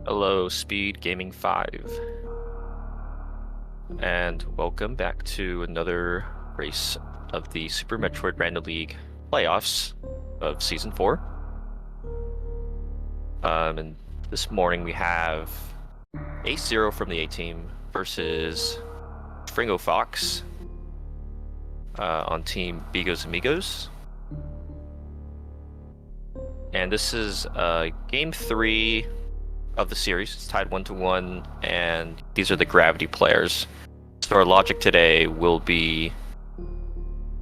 Hello, Speed Gaming 5, and welcome back to another race of the Super Metroid Rando League playoffs of Season 4. And this morning we have Ace Zero from the A-Team versus Fringo Fox on Team BigosAmigos. And this is Game 3 of the series. It's tied 1-1, and these are the gravity players. So our logic today will be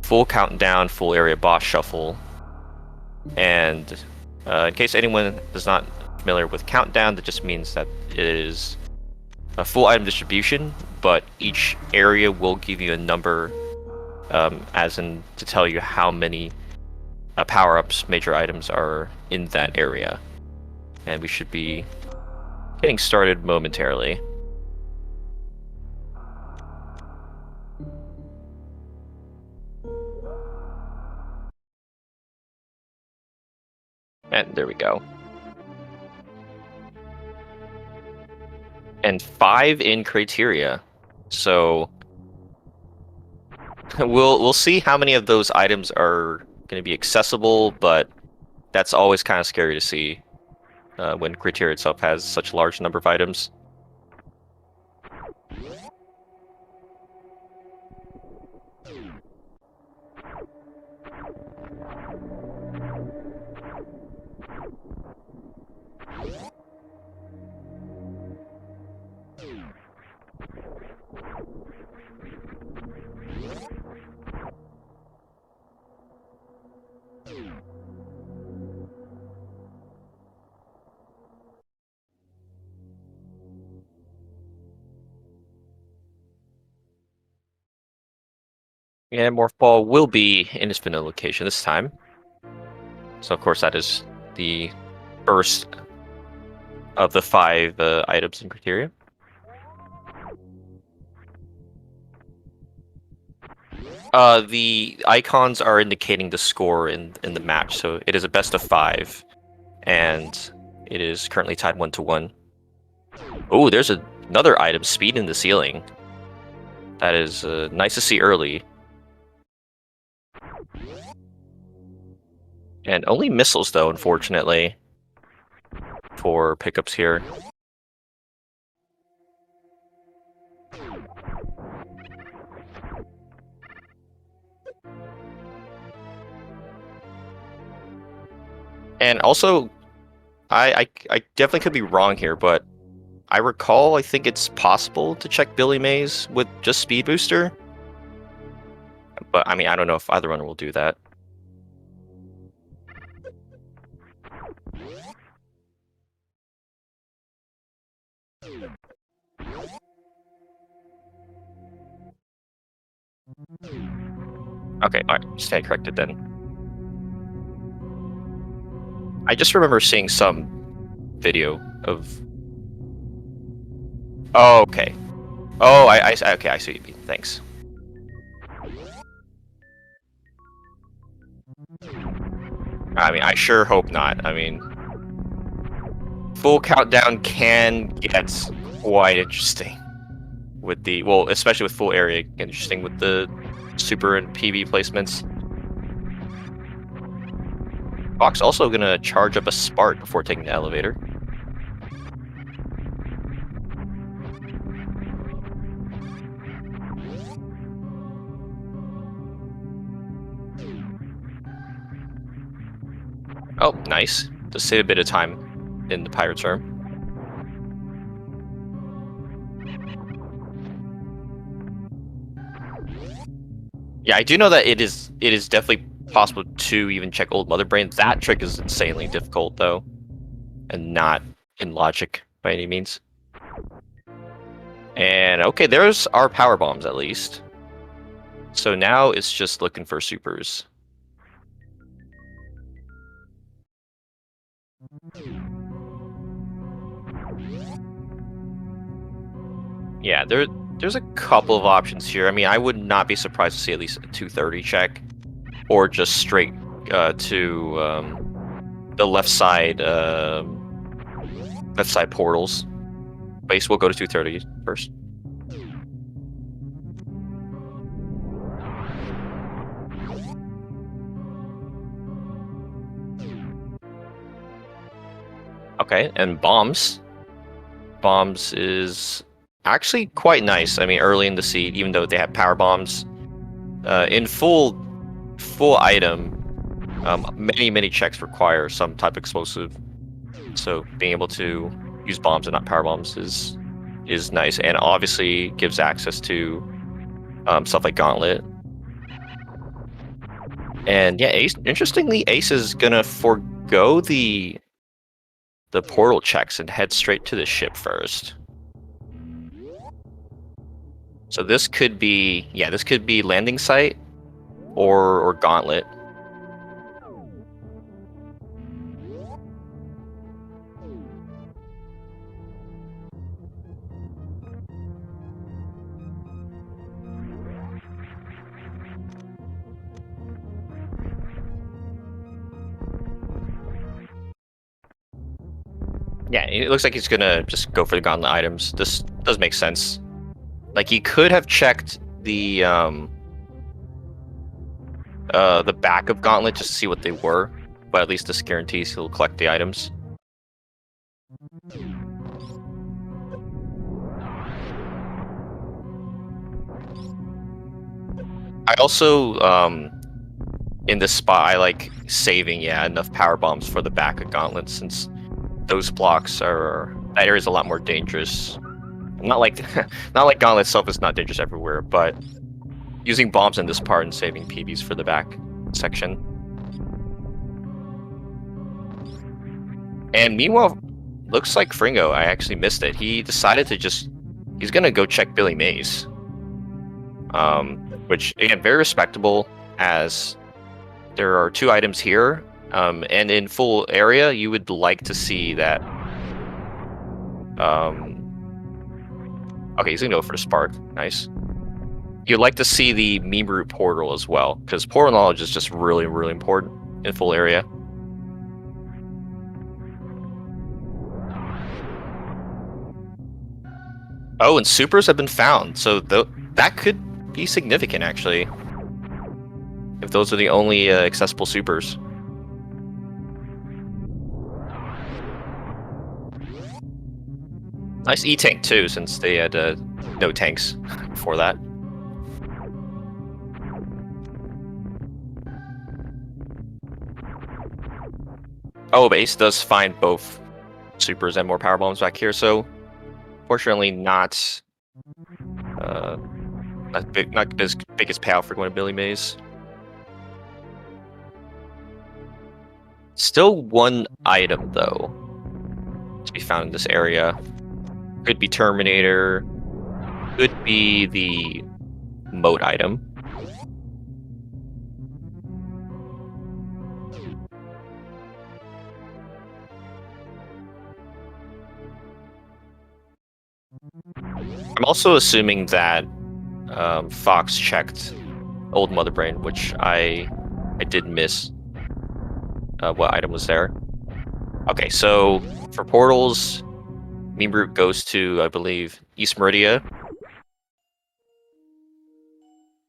full countdown, full area boss shuffle. And in case anyone is not familiar with countdown, that just means that it is a full item distribution, but each area will give you a number, as in to tell you how many power-ups, major items are in that area. And we should be getting started momentarily. And there we go. And 5 in criteria. So we'll see how many of those items are going to be accessible, but that's always kind of scary to see when criteria itself has such a large number of items. And Morph Ball will be in its vanilla location this time. So of course that is the first of the 5 items in criteria. The icons are indicating the score in the match, so it is a best of 5, and it is currently tied 1-1. Oh, there's another item, speed in the ceiling. That is nice to see early. And only missiles, though, unfortunately, for pickups here. And also, I definitely could be wrong here, but I recall I think it's possible to check Billy Mays with just Speed Booster. But, I mean, I don't know if either one will do that. Okay, alright, stand corrected then. I just remember seeing some video of... Oh, okay. Oh, okay, I see what you mean. Thanks. I mean, I sure hope not. I mean, full countdown can get quite interesting with the, well, especially with full area, interesting with the super and PB placements. Fox also gonna charge up a Spark before taking the elevator. Oh, nice. To save a bit of time in the Pirate's Room. Yeah, I do know that it is definitely possible to even check Old Mother Brain. That trick is insanely difficult, though, and not in logic by any means. And okay, there's our power bombs at least. So now it's just looking for supers. Yeah, there's a couple of options here. I mean, I would not be surprised to see at least a 230 check, or just straight to the left side left side portals. Base will go to 230 first. Okay, and bombs. Bombs is actually quite nice. I mean, early in the seed, even though they have power bombs, in full item, many checks require some type of explosive. So being able to use bombs and not power bombs is nice, and obviously gives access to stuff like Gauntlet. And yeah, Ace. Interestingly, Ace is gonna forego the portal checks and head straight to the ship first. So this could be, yeah, this could be landing site or Gauntlet. Yeah, it looks like he's gonna just go for the Gauntlet items. This does make sense. Like, he could have checked the back of Gauntlet just to see what they were, but at least this guarantees he'll collect the items. I also, in this spot, I like saving, enough power bombs for the back of Gauntlet, since those blocks are, that area is a lot more dangerous. Not like not like Gauntlet itself is not dangerous everywhere, but using bombs in this part and saving PBs for the back section. And meanwhile, looks like Fringo, I actually missed it. He decided to he's gonna go check Billy Mays. Which, again, very respectable, as there are 2 items here. And in full area, you would like to see that. Okay, he's gonna go for the spark. Nice. You'd like to see the meme root portal as well, because portal knowledge is just really important in full area. Oh, and supers have been found, so that could be significant, actually, if those are the only accessible supers. Nice E-tank too, since they had no tanks before that. Oh, but Ace does find both supers and more power bombs back here, so fortunately not as big as payout for going to Billy Mays. Still 1 item though to be found in this area. Could be Terminator, could be the moat item. I'm also assuming that Fox checked Old Mother Brain, which I did miss what item was there. Okay, so for portals, meme route goes to, I believe, East Meridia.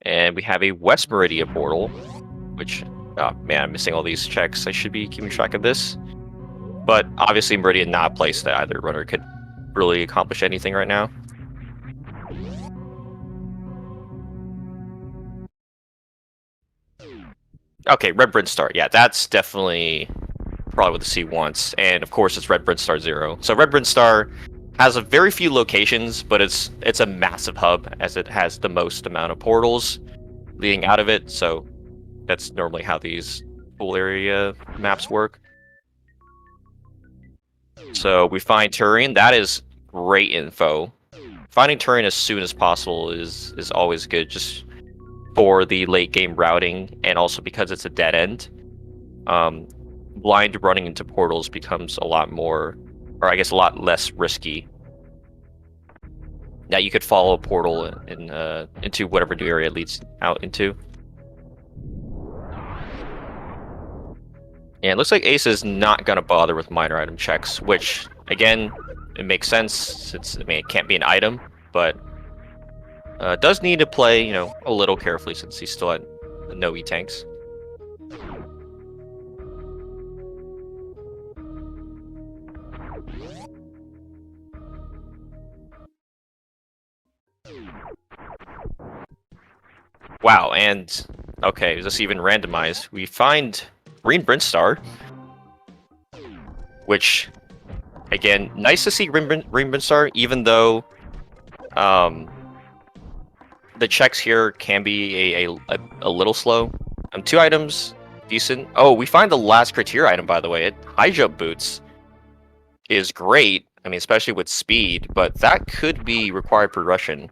And we have a West Meridia portal, which, oh man, I'm missing all these checks. I should be keeping track of this. But obviously Meridia not a place that either runner could really accomplish anything right now. Okay, Red Brinstar. Yeah, that's definitely probably what the C wants. And of course, it's Red Brinstar 0. So Red Brinstar has a very few locations, but it's a massive hub, as it has the most amount of portals leading out of it. So that's normally how these full area maps work. So we find Turian. That is great info. Finding Turian as soon as possible is always good, just for the late game routing, and also because it's a dead end. Blind running into portals becomes a lot more, or I guess a lot less risky. Now you could follow a portal into whatever new area it leads out into. And it looks like Ace is not going to bother with minor item checks, which Again, it makes sense since, I mean, it can't be an item, but does need to play, you know, a little carefully since he's still at no E-tanks. Wow, and okay, is this even randomized? We find Green Brinstar, which, again, nice to see Green Brinstar, even though the checks here can be a little slow. 2 items, decent. Oh, we find the last criteria item, by the way. High jump boots is great. I mean, especially with speed, but that could be required progression.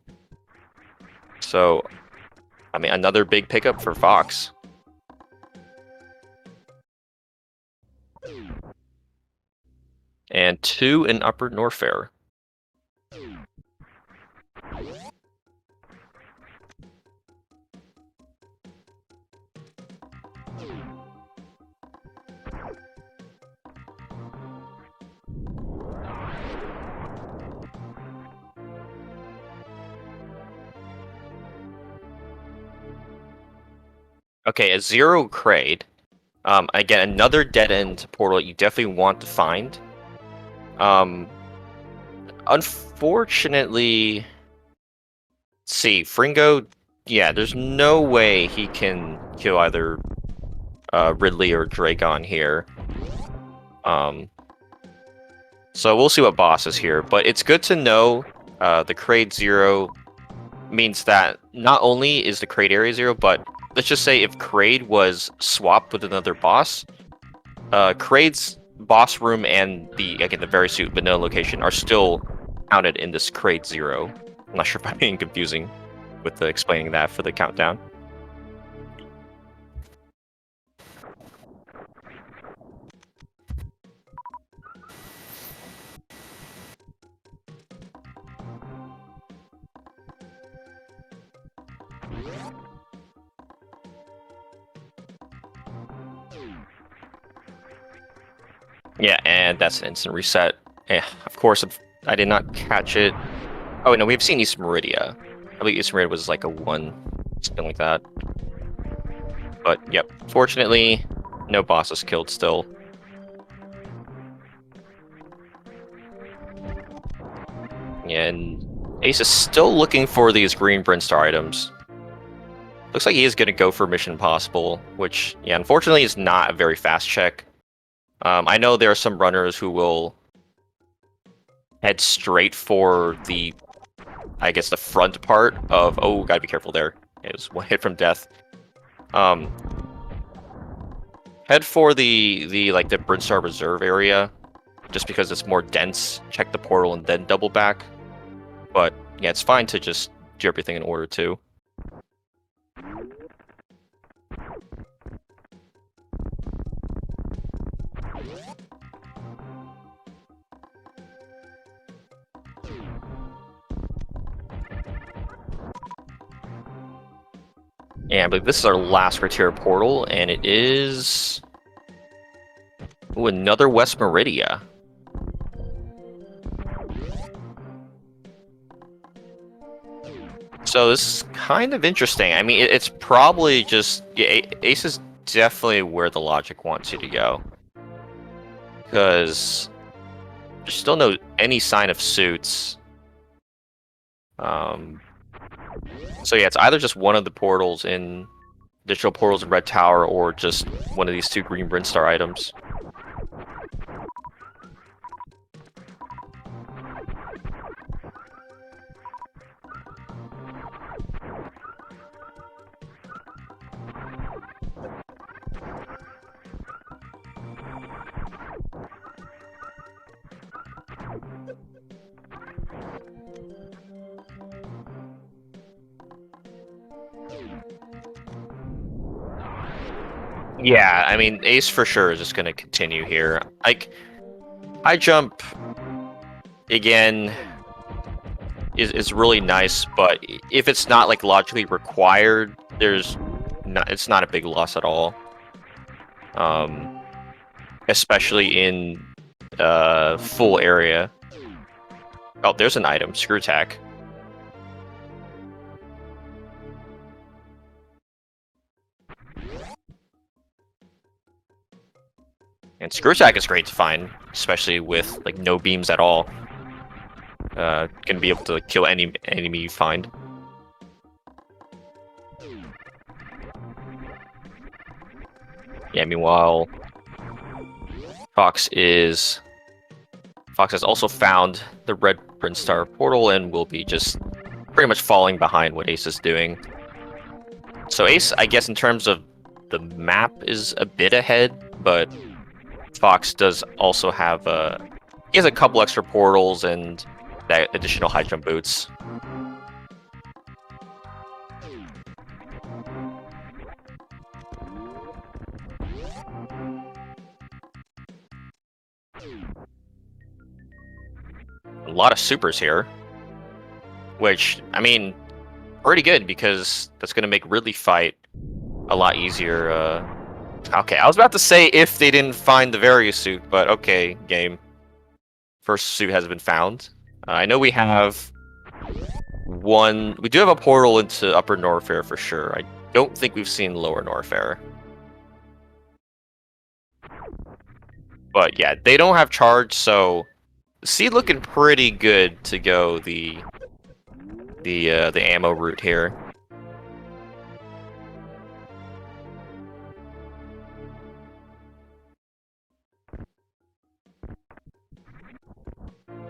So, I mean, another big pickup for Fox. And 2 in Upper Norfair. Okay, a 0 Kraid. Again, another dead-end portal you definitely want to find. Unfortunately, let's see, Fringo, yeah, there's no way he can kill either Ridley or Dragon here. So we'll see what boss is here, but it's good to know the Kraid 0 means that not only is the Kraid area 0, but let's just say if Kraid was swapped with another boss, Kraid's boss room and the very suit vanilla location are still counted in this Kraid 0. I'm not sure if I'm being confusing with explaining that for the countdown. Yeah, and that's an instant reset. Yeah, of course, I did not catch it. Oh, no, we've seen East Meridia. I believe East Meridia was like a 1, something like that. But, yep, fortunately, no bosses killed still. And Ace is still looking for these green Brinstar items. Looks like he is going to go for Mission Impossible, which, yeah, unfortunately is not a very fast check. I know there are some runners who will head straight for the, I guess, the front part of... Oh, gotta be careful there. It was 1 hit from death. Head for the Brinstar Reserve area, just because it's more dense. Check the portal and then double back. But, yeah, it's fine to just do everything in order, too. And I believe this is our last criteria portal, and it is... Ooh, another West Meridia. So this is kind of interesting. I mean, it's probably just... Yeah, Ace is definitely where the logic wants you to go. Because there's still no any sign of suits. So yeah, it's either just one of the portals in additional portals in Red Tower, or just one of these 2 green Brinstar items. Yeah, I mean, Ace for sure is just going to continue here. Like, high jump, again, is really nice, but if it's not, like, logically required, it's not a big loss at all. Especially in full area. Oh, there's an item. Screw tack. And screw attack is great to find, especially with like no beams at all. Gonna be able to kill any enemy you find. Yeah, meanwhile, Fox has also found the red Brinstar portal and will be just pretty much falling behind what Ace is doing. So Ace, I guess in terms of the map, is a bit ahead, but Fox does also have he has a couple extra portals and that additional high jump boots. A lot of supers here, which, I mean, pretty good because that's going to make Ridley fight a lot easier. Okay, I was about to say if they didn't find the Various suit, but okay, game. First suit has been found. I know we have one. We do have a portal into Upper Norfair for sure. I don't think we've seen Lower Norfair. But yeah, they don't have charge, so see, looking pretty good to go the ammo route here.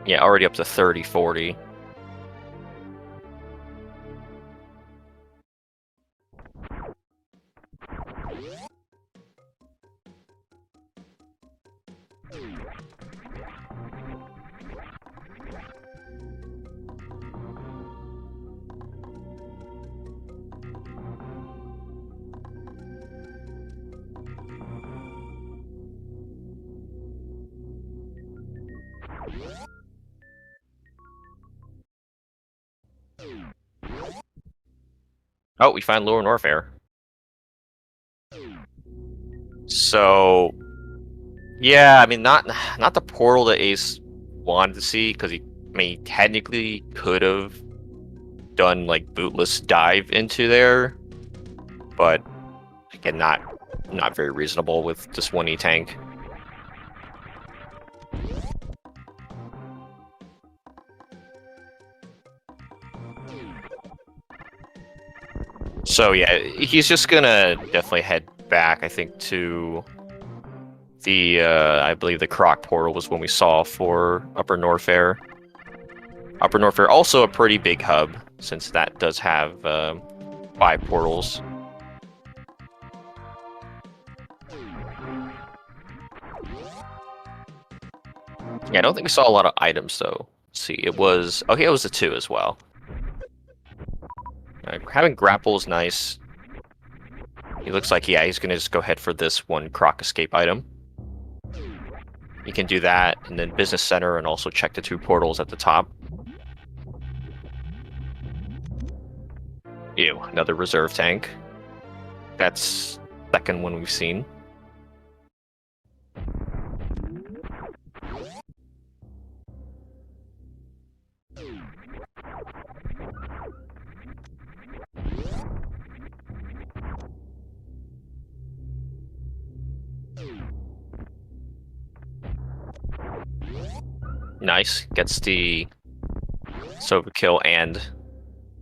Yeah, already up to 30, 40. Oh, we find Lower Norfair. So, yeah, I mean, not the portal that Ace wanted to see, because I mean, he technically could have done like bootless dive into there, but again, not very reasonable with just one E tank. So yeah, he's just gonna definitely head back, I think, to the I believe the Croc portal was when we saw for Upper Norfair. Upper Norfair also a pretty big hub, since that does have 5 portals. Yeah, I don't think we saw a lot of items though. Let's see, it was okay. It was a 2 as well. Having grapple is nice. He looks like, yeah, he's gonna just go ahead for this one Croc escape item. You can do that, and then Business Center, and also check the 2 portals at the top. Ew, another reserve tank. That's second one we've seen. Nice. Gets the Sova kill and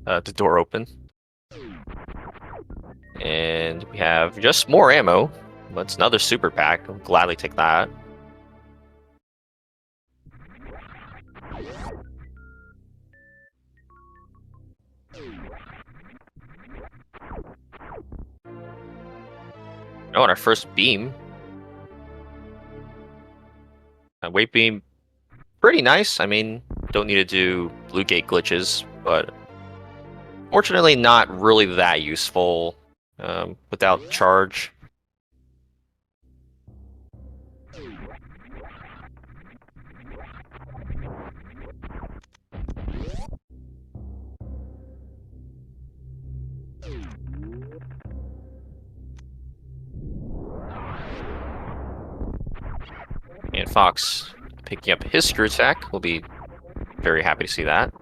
the door open. And we have just more ammo. That's another super pack. I'll gladly take that. Oh, and our first beam. Weight beam, pretty nice. I mean, don't need to do blue gate glitches, but fortunately not really that useful without charge. And Fox picking up his screw attack. We'll be very happy to see that.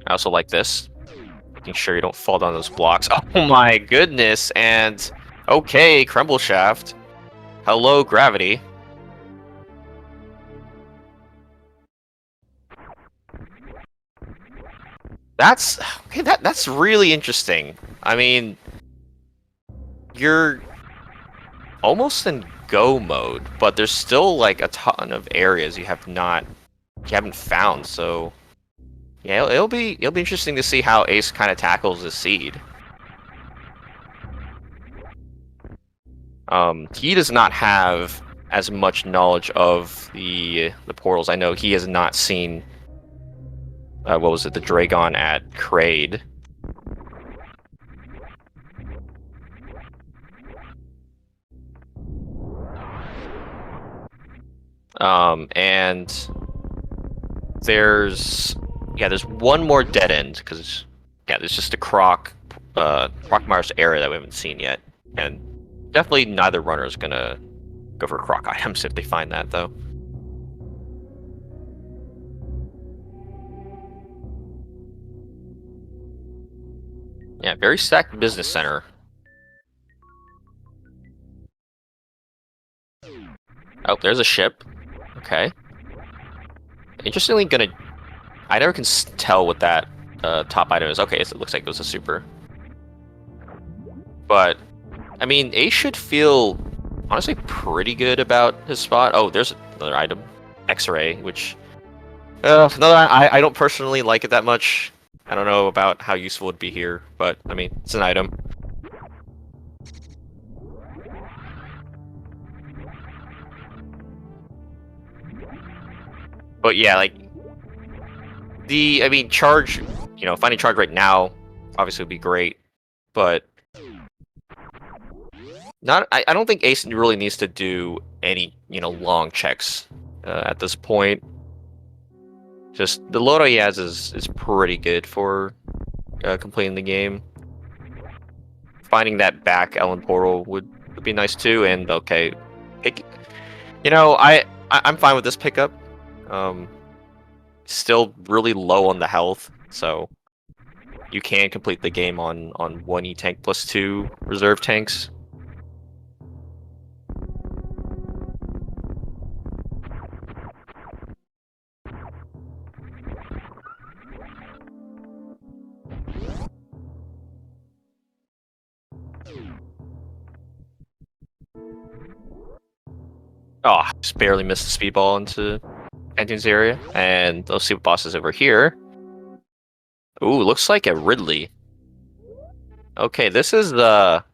I also like this. Making sure you don't fall down those blocks. Oh my goodness, and okay, Crumble Shaft. Hello, gravity. That's okay, that's really interesting. I mean, you're almost in go mode, but there's still like a ton of areas you haven't found, so yeah, it'll be interesting to see how Ace kind of tackles this seed. He does not have as much knowledge of the portals. I know he has not seen what was it, the Dragon at Kraid. And there's one more dead end because there's just a Crocmire's area that we haven't seen yet, and definitely neither runner is gonna go for Croc items if they find that though. Yeah, very stacked business center. Oh, there's a ship. Okay. Interestingly, I never can tell what that top item is. Okay, so it looks like it was a super. But, I mean, Ace should feel, honestly, pretty good about his spot. Oh, there's another item. X-ray, which... I don't personally like it that much. I don't know about how useful it'd be here, but, I mean, it's an item. But yeah, like, charge, finding charge right now obviously would be great, but I don't think Ace really needs to do any, long checks at this point. Just the loadout he has is pretty good for completing the game. Finding that back Ellen portal would be nice too, and okay, I'm fine with this pickup. Still really low on the health, so you can complete the game on 1 E-tank plus 2 reserve tanks. Oh, just barely missed the speedball into Anton's area, and let's see what boss is over here. Ooh, looks like a Ridley. Okay, this is the...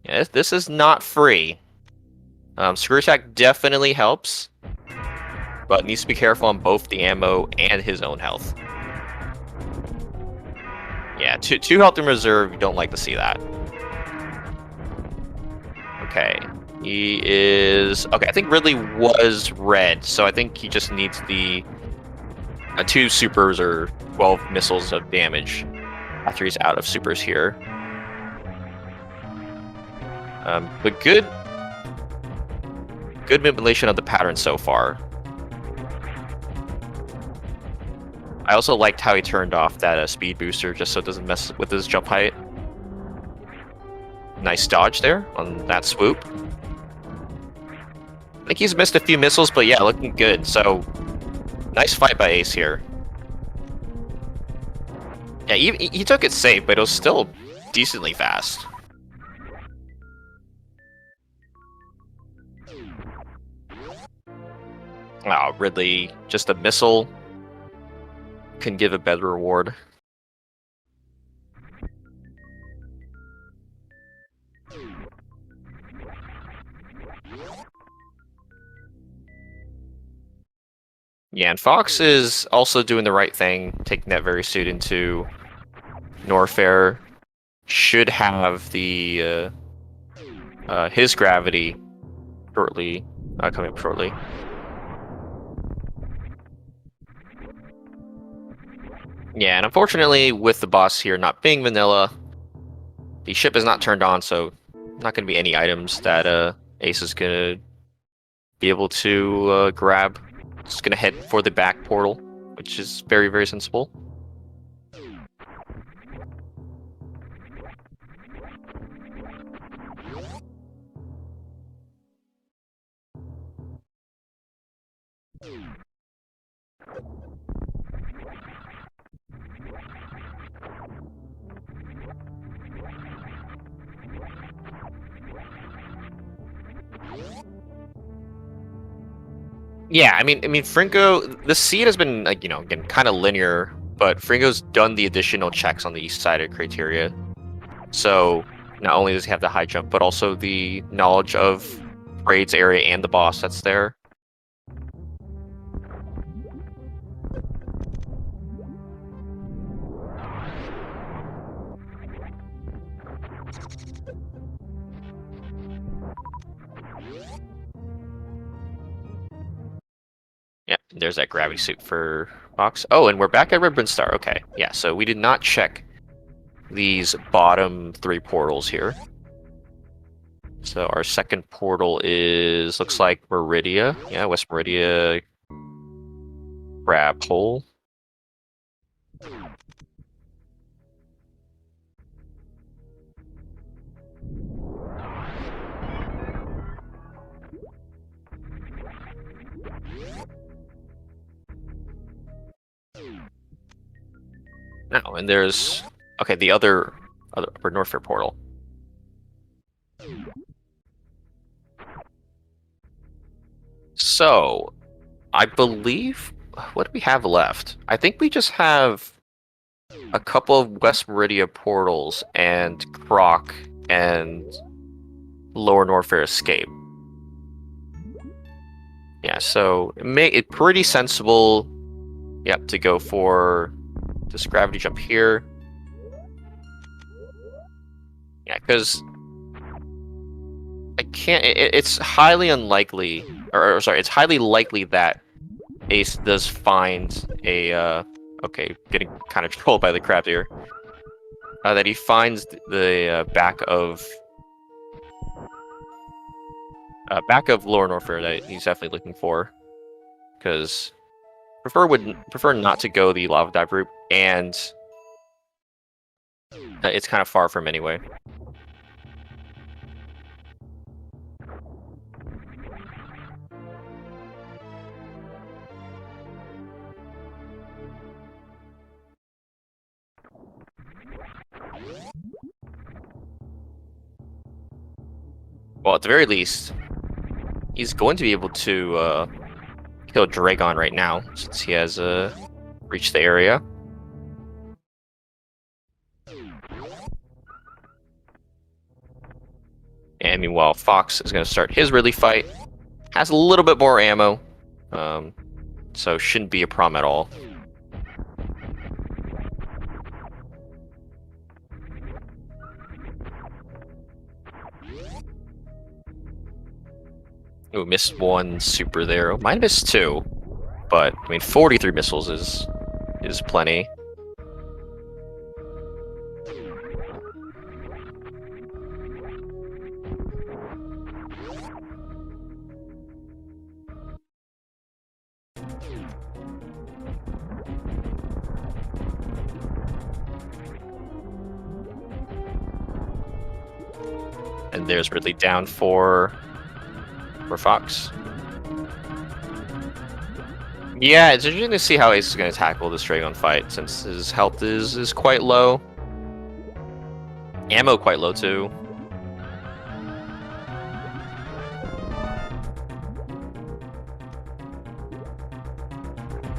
Yeah, this is not free. Screw attack definitely helps, but needs to be careful on both the ammo and his own health. Yeah, two health in reserve, you don't like to see that. Okay, he is... Okay, I think Ridley was red, so I think he just needs the 2 supers or 12 missiles of damage after he's out of supers here. But good manipulation of the pattern so far. I also liked how he turned off that speed booster just so it doesn't mess with his jump height. Nice dodge there on that swoop. I think he's missed a few missiles, but yeah, looking good. So, nice fight by Ace here. Yeah, he took it safe, but it was still decently fast. Oh, Ridley, just a missile can give a better reward. Yeah, and Fox is also doing the right thing, taking that very suit into Norfair. Should have the his gravity shortly, coming up shortly. Yeah, and unfortunately, with the boss here not being vanilla, the ship is not turned on, so not going to be any items that Ace is going to be able to grab. Just going to head for the back portal, which is very, very sensible. Yeah, I mean, Fringo, the seed has been, like, again, kind of linear, but Fringo's done the additional checks on the east side of criteria. So not only does he have the high jump, but also the knowledge of Raid's area and the boss that's there. Yeah, there's that gravity suit for Fox. Oh, and we're back at Ribbon Star. Okay, yeah, so we did not check these bottom 3 portals here. So our second portal looks like Meridia. Yeah, West Meridia grab hole. No, and there's the other Upper Norfair portal. So, I believe, what do we have left? I think we just have a couple of West Meridia portals and Croc and Lower Norfair escape. Yeah, so it's pretty sensible, yep, to go for this gravity jump here. Yeah, because I can't. It's highly unlikely, or sorry, it's highly likely that Ace does find a. Okay, getting kind of trolled by the crab here. That he finds the back of Lower Norfair that he's definitely looking for, because would prefer not to go the lava dive route, and it's kind of far from anyway. Well, at the very least, he's going to be able to kill Dragon right now, since he has reached the area. And meanwhile, Fox is going to start his relief fight. Has a little bit more ammo, so shouldn't be a problem at all. Ooh, missed one super there. Oh, might have missed 2, but I mean, 43 missiles is plenty. And there's Ridley down for Fox. Yeah, it's interesting to see how Ace is going to tackle this Dragon fight, since his health is quite low. Ammo quite low too.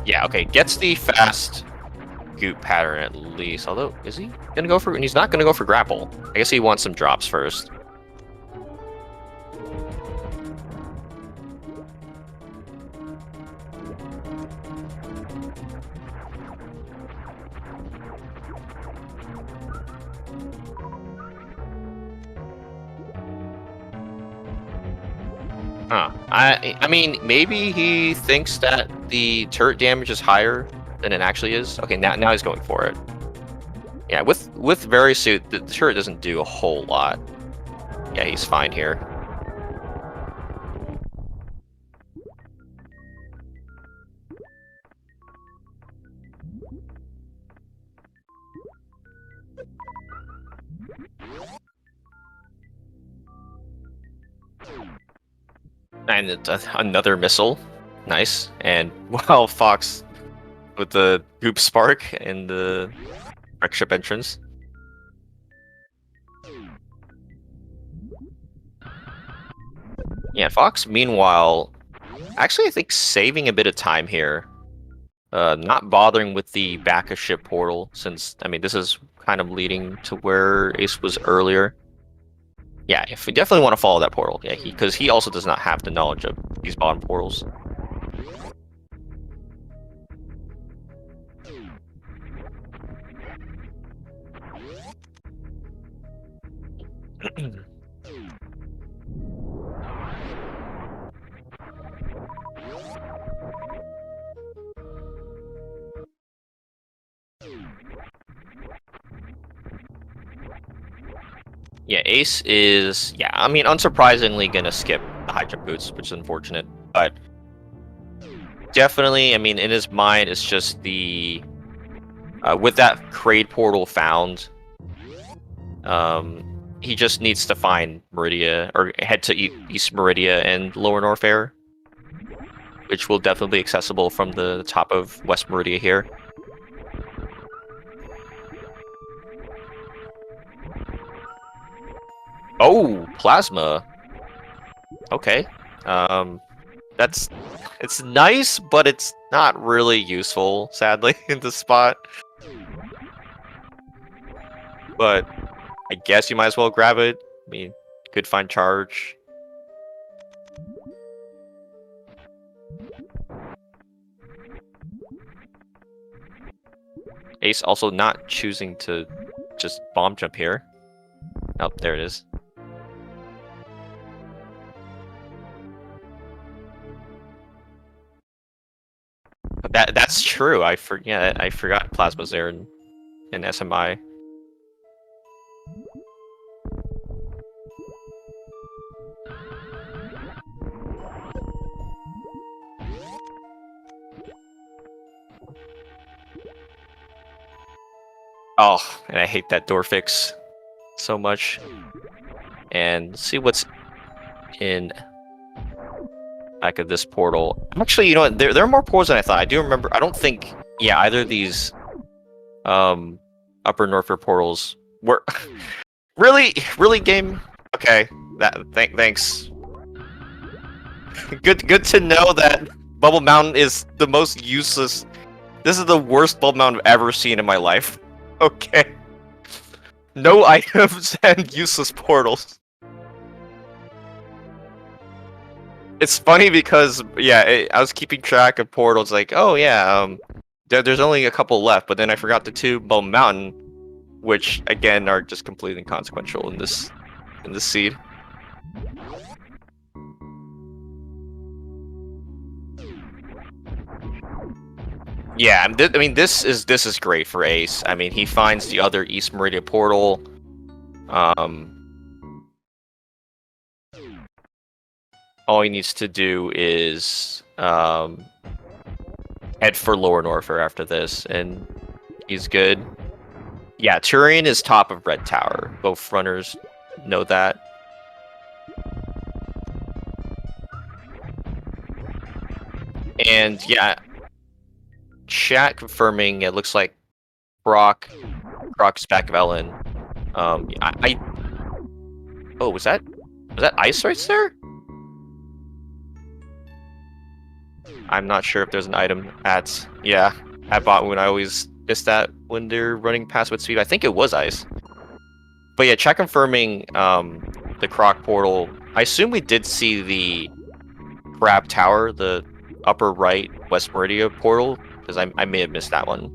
Yeah, okay, gets the fast goop pattern at least. Although, is he gonna go for? And he's not gonna go for grapple. I guess he wants some drops first. Huh. I mean, maybe he thinks that the turret damage is higher than it actually is. Okay, now he's going for it. Yeah, with Verisuit, the turret doesn't do a whole lot. Yeah, he's fine here. And another missile. Nice. And wow, Fox with the goop spark and the wreck ship entrance. Yeah, Fox, meanwhile, actually, I think saving a bit of time here. Not bothering with the back of ship portal, since, I mean, this is kind of leading to where Ace was earlier. Yeah, if we definitely want to follow that portal, yeah, because he also does not have the knowledge of these bottom portals. Yeah, Ace is, yeah, I mean, unsurprisingly gonna skip the high jump boots, which is unfortunate, but definitely, I mean, in his mind, it's just the, with that Kraid portal found, he just needs to find Meridia, or head to East Meridia and Lower North Air, which will definitely be accessible from the top of West Meridia here. Oh, Plasma. Okay. That's, it's nice, but it's not really useful, sadly, in this spot. But I guess you might as well grab it. I mean, could find charge. Ace also not choosing to just bomb jump here. Oh, there it is. But that's true. I forgot Plasma's there in SMI. Oh, and I hate that door fix so much. And see what's in back of this portal. Actually, you know what? There are more portals than I thought. I do remember. I don't think, yeah, either of these upper Norfolk portals were really game. Okay, thanks. Good to know that Bubble Mountain is the most useless. This is the worst Bubble Mountain I've ever seen in my life. Okay. No items and useless portals. It's funny because, yeah, I was keeping track of portals, like, oh yeah, there's only a couple left, but then I forgot the two Bone Mountain, which again are just completely inconsequential in this seed. Yeah, I mean this is great for Ace. I mean, he finds the other East Meridian portal. All he needs to do is head for Lower Norfolk after this, and he's good. Yeah, Turian is top of Red Tower. Both runners know that. And yeah, chat confirming it looks like Croc's back of Ellen. Oh, was that ice right there? I'm not sure if there's an item at Botwood. I always miss that when they're running past with speed. I think it was ice. But yeah, chat confirming the Croc portal. I assume we did see the Crab Tower, the upper right West Meridia portal, because I may have missed that one.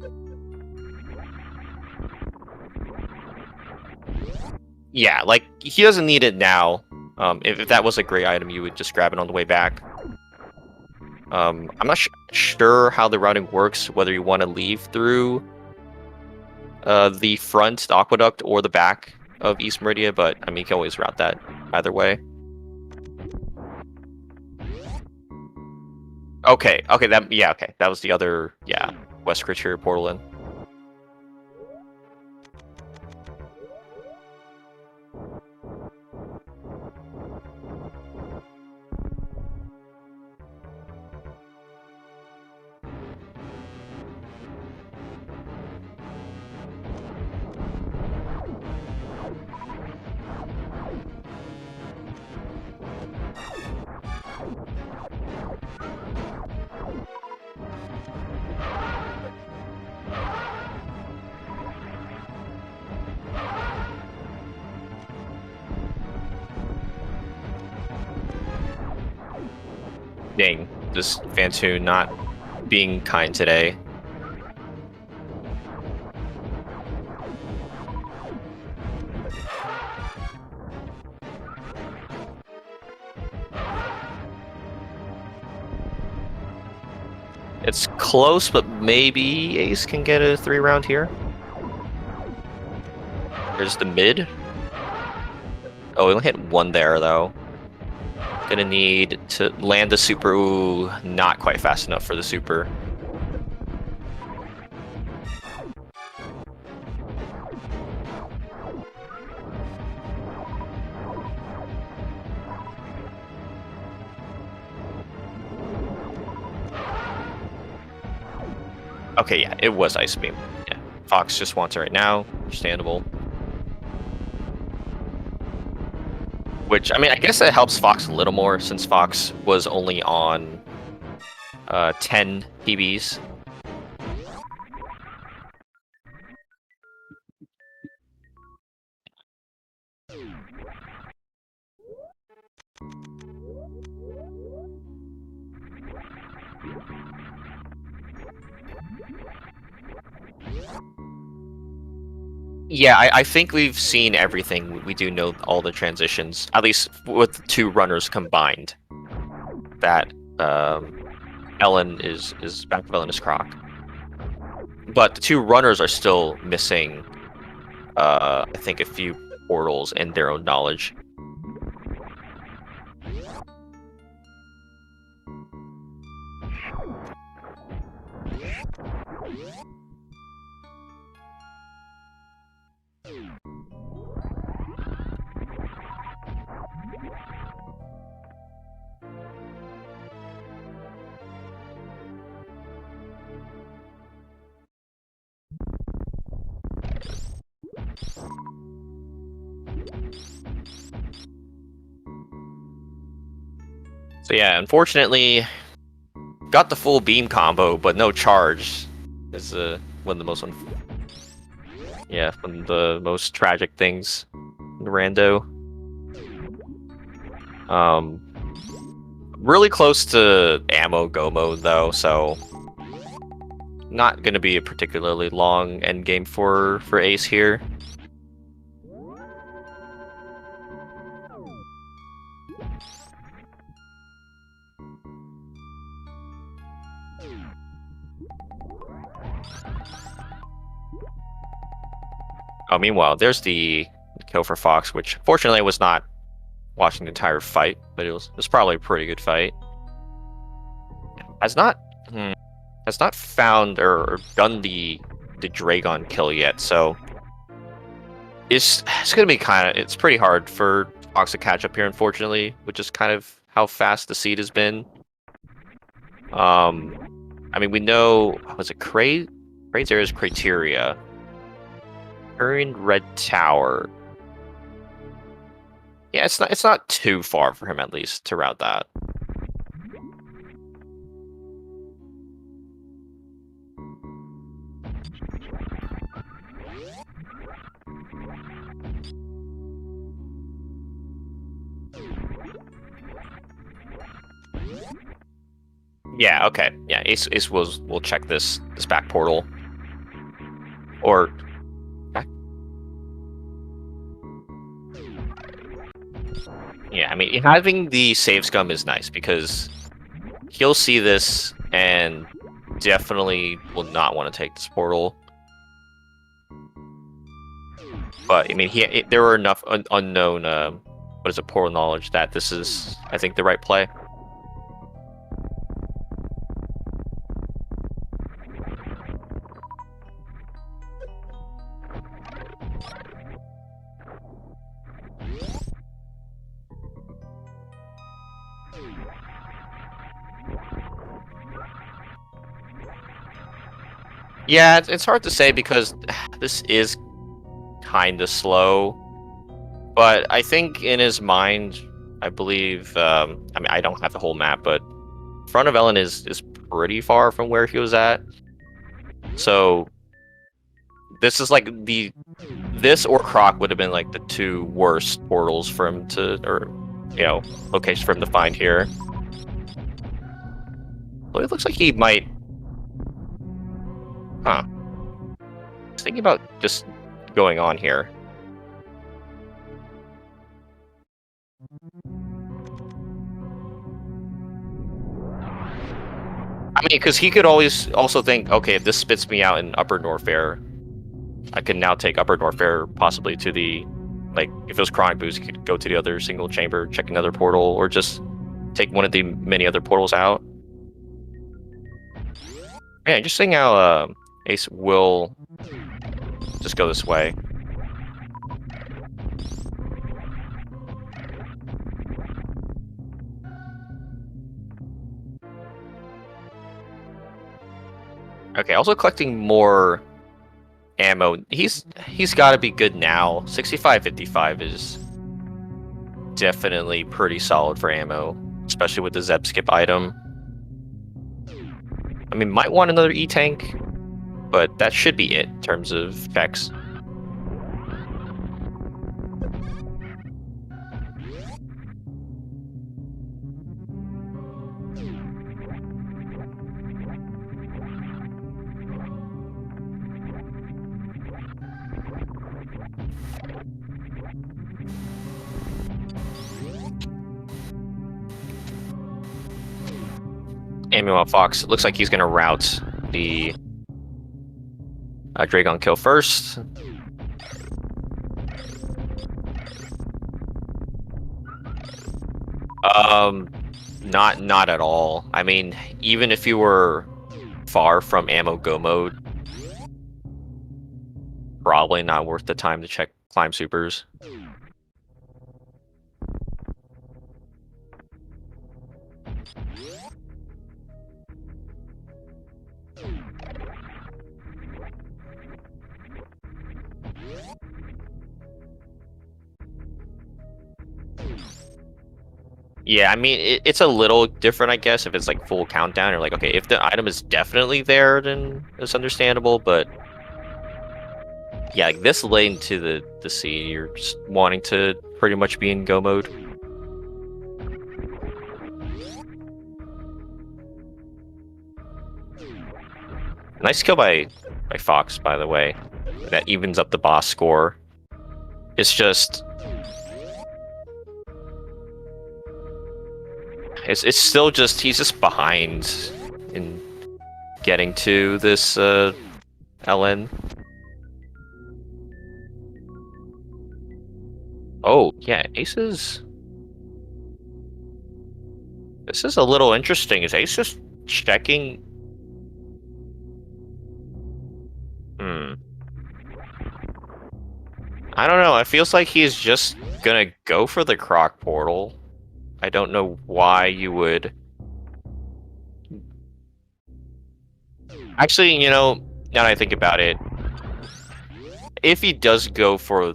Yeah, like, he doesn't need it now. If that was a great item, you would just grab it on the way back. I'm not sure how the routing works, whether you want to leave through the front, the aqueduct, or the back of East Meridia, but I mean, you can always route that either way. Okay, okay, that was the other, West Criteria portal in. Dang, this Fantoon not being kind today. It's close, but maybe Ace can get a 3-round here. There's the mid. Oh, we only hit 1 there, though. Gonna need to land the super. Ooh, not quite fast enough for the super. Okay, yeah, it was Ice Beam. Yeah, Fox just wants it right now. Understandable. Which, I mean, I guess that helps Fox a little more, since Fox was only on 10 PBs. Yeah, I think we've seen everything. We do know all the transitions, at least with the 2 runners combined. That Ellen is back of Ellen is Croc, but the 2 runners are still missing. I think a few portals and their own knowledge. So yeah, unfortunately, got the full beam combo, but no charge. Is one of the most one of the most tragic things in Rando. Really close to ammo go mode though, so not gonna be a particularly long end game for Ace here. Oh, meanwhile, there's the kill for Fox, which fortunately I was not watching the entire fight, but it was probably a pretty good fight. Has not found or done the Dragon kill yet, so it's gonna be it's pretty hard for Fox to catch up here, unfortunately, which is kind of how fast the seed has been. I mean, we know, was it Craze Area's Criteria? Current Red Tower. Yeah, it's not too far for him, at least, to route that. Yeah, okay. Yeah, Ace will check this back portal. Or back. Yeah, I mean, having the save scum is nice because he'll see this and definitely will not want to take this portal. But I mean, there were enough unknown what is it, portal knowledge that this is, I think, the right play. Yeah, it's hard to say because this is kind of slow. But I think in his mind, I believe. I mean, I don't have the whole map, but front of Ellen is pretty far from where he was at. So this is like this or Croc would have been like the two worst portals for him to, or locations for him to find here. Well, it looks like he might. Huh. I was thinking about just going on here. I mean, because he could always also think, okay, if this spits me out in Upper Norfair, I can now take Upper Norfair possibly to the, like, if it was Chronic Boost, you could go to the other single chamber, check another portal, or just take one of the many other portals out. Yeah, just seeing how Ace will just go this way. Okay, also collecting more ammo. He's got to be good now. 65-55 is definitely pretty solid for ammo, especially with the Zeb skip item. I mean, might want another E-tank, but that should be it in terms of checks. Meanwhile, Fox looks like he's going to route the Dragon kill first. Not at all. I mean, even if you were far from ammo go mode, probably not worth the time to check climb supers. Yeah, I mean, it's a little different, I guess, if it's like full countdown. You're like, okay, if the item is definitely there, then it's understandable, but yeah, like this late into the sea, you're just wanting to pretty much be in go mode. Nice kill by Fox, by the way. That evens up the boss score. It's just... It's still just... He's just behind in getting to this LN. Oh, yeah, Ace This is a little interesting. Is Ace just checking... I don't know. It feels like he's just gonna go for the Croc portal. I don't know why you would... Actually, now that I think about it, if he does go for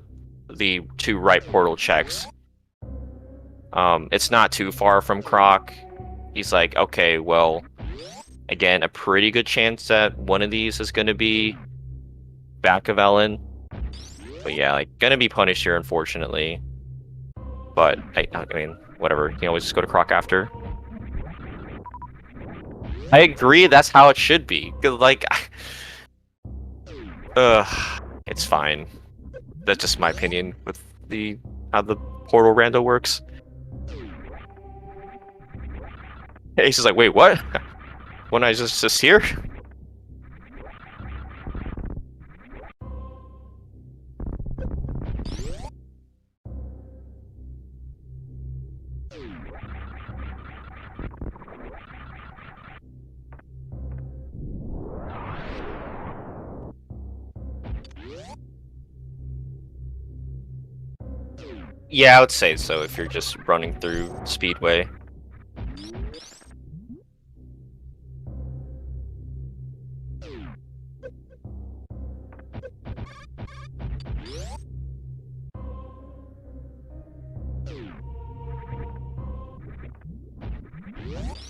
the two right portal checks, it's not too far from Croc. He's like, okay, well, again, a pretty good chance that one of these is going to be back of Ellen. But yeah, like, gonna be punished here, unfortunately. But, I mean, whatever. You can always just go to Croc after. I agree, that's how it should be. Cause, like, it's fine. That's just my opinion with how the portal rando works. Ace is like, wait, what? When I just here? Yeah, I would say so if you're just running through Speedway.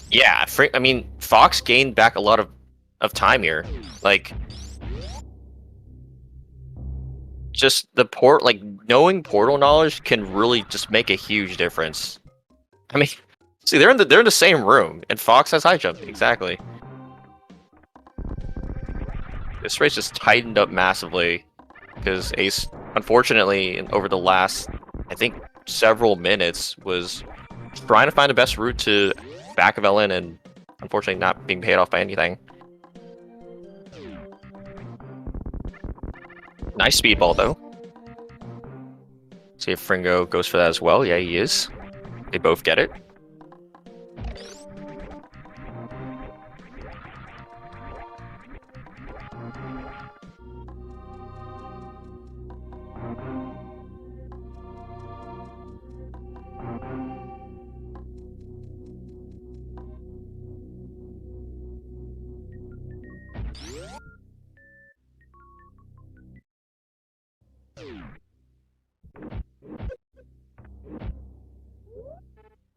Yeah, I mean, Fox gained back a lot of time here. Like, just like knowing portal knowledge can really just make a huge difference. I mean, see, they're in the same room, and Fox has high jump exactly. This race just tightened up massively because Ace, unfortunately, over the last, I think, several minutes, was trying to find the best route to back of LN and unfortunately not being paid off by anything. Nice speedball though. See if Fringo goes for that as well. Yeah, he is. They both get it.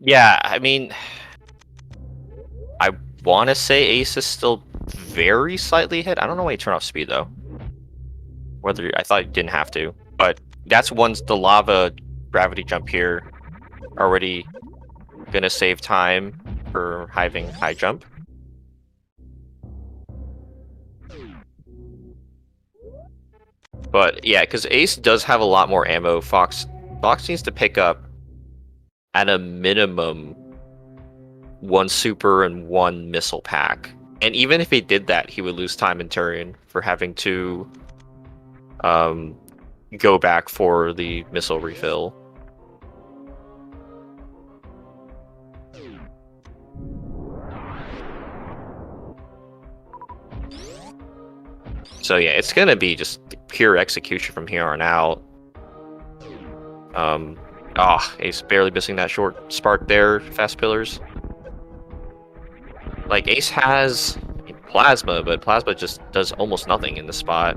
Yeah, I mean, I want to say Ace is still very slightly ahead. I don't know why he turned off speed though. Whether I thought he didn't have to, but that's once the lava gravity jump here already gonna save time for having high jump. But yeah, because Ace does have a lot more ammo. Fox needs to pick up at a minimum one super and one missile pack. And even if he did that, he would lose time in Turian for having to go back for the missile refill. So yeah, it's gonna be just pure execution from here on out. Ace barely missing that short spark there, fast pillars. Like, Ace has Plasma, but Plasma just does almost nothing in the spot.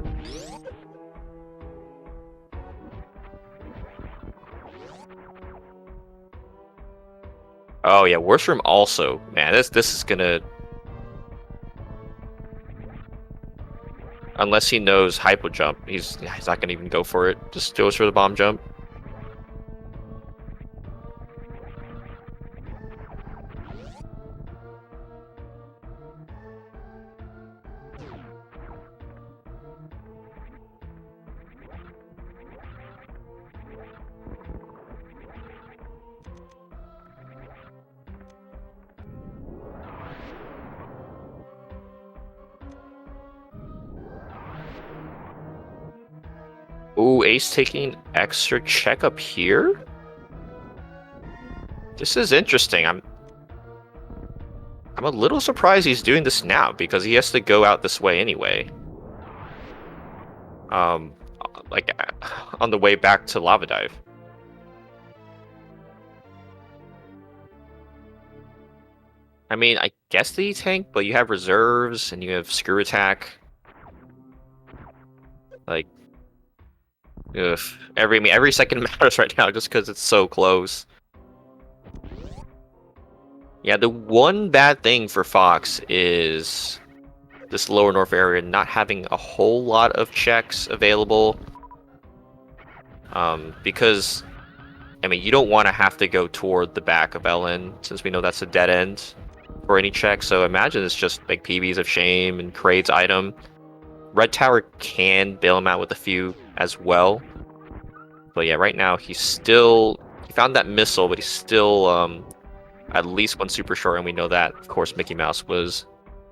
Oh yeah, Worst Room also. Man, this is gonna... Unless he knows Hypo Jump, he's not gonna even go for it. Just goes for the bomb jump. Ooh, Ace taking extra check up here? This is interesting. I'm a little surprised he's doing this now because he has to go out this way anyway. Like on the way back to Lava Dive. I mean, I guess the tank, but you have reserves and you have screw attack. Like, ugh. Every second matters right now just because it's so close. Yeah, the one bad thing for Fox is this lower north area not having a whole lot of checks available. Because, I mean, you don't want to have to go toward the back of LN, since we know that's a dead end for any check. So imagine it's just like PBs of Shame and Kraid's item. Red Tower can bail him out with a few as well. But yeah, right now he found that missile, but he's still at least one super short, and we know that, of course, Mickey Mouse was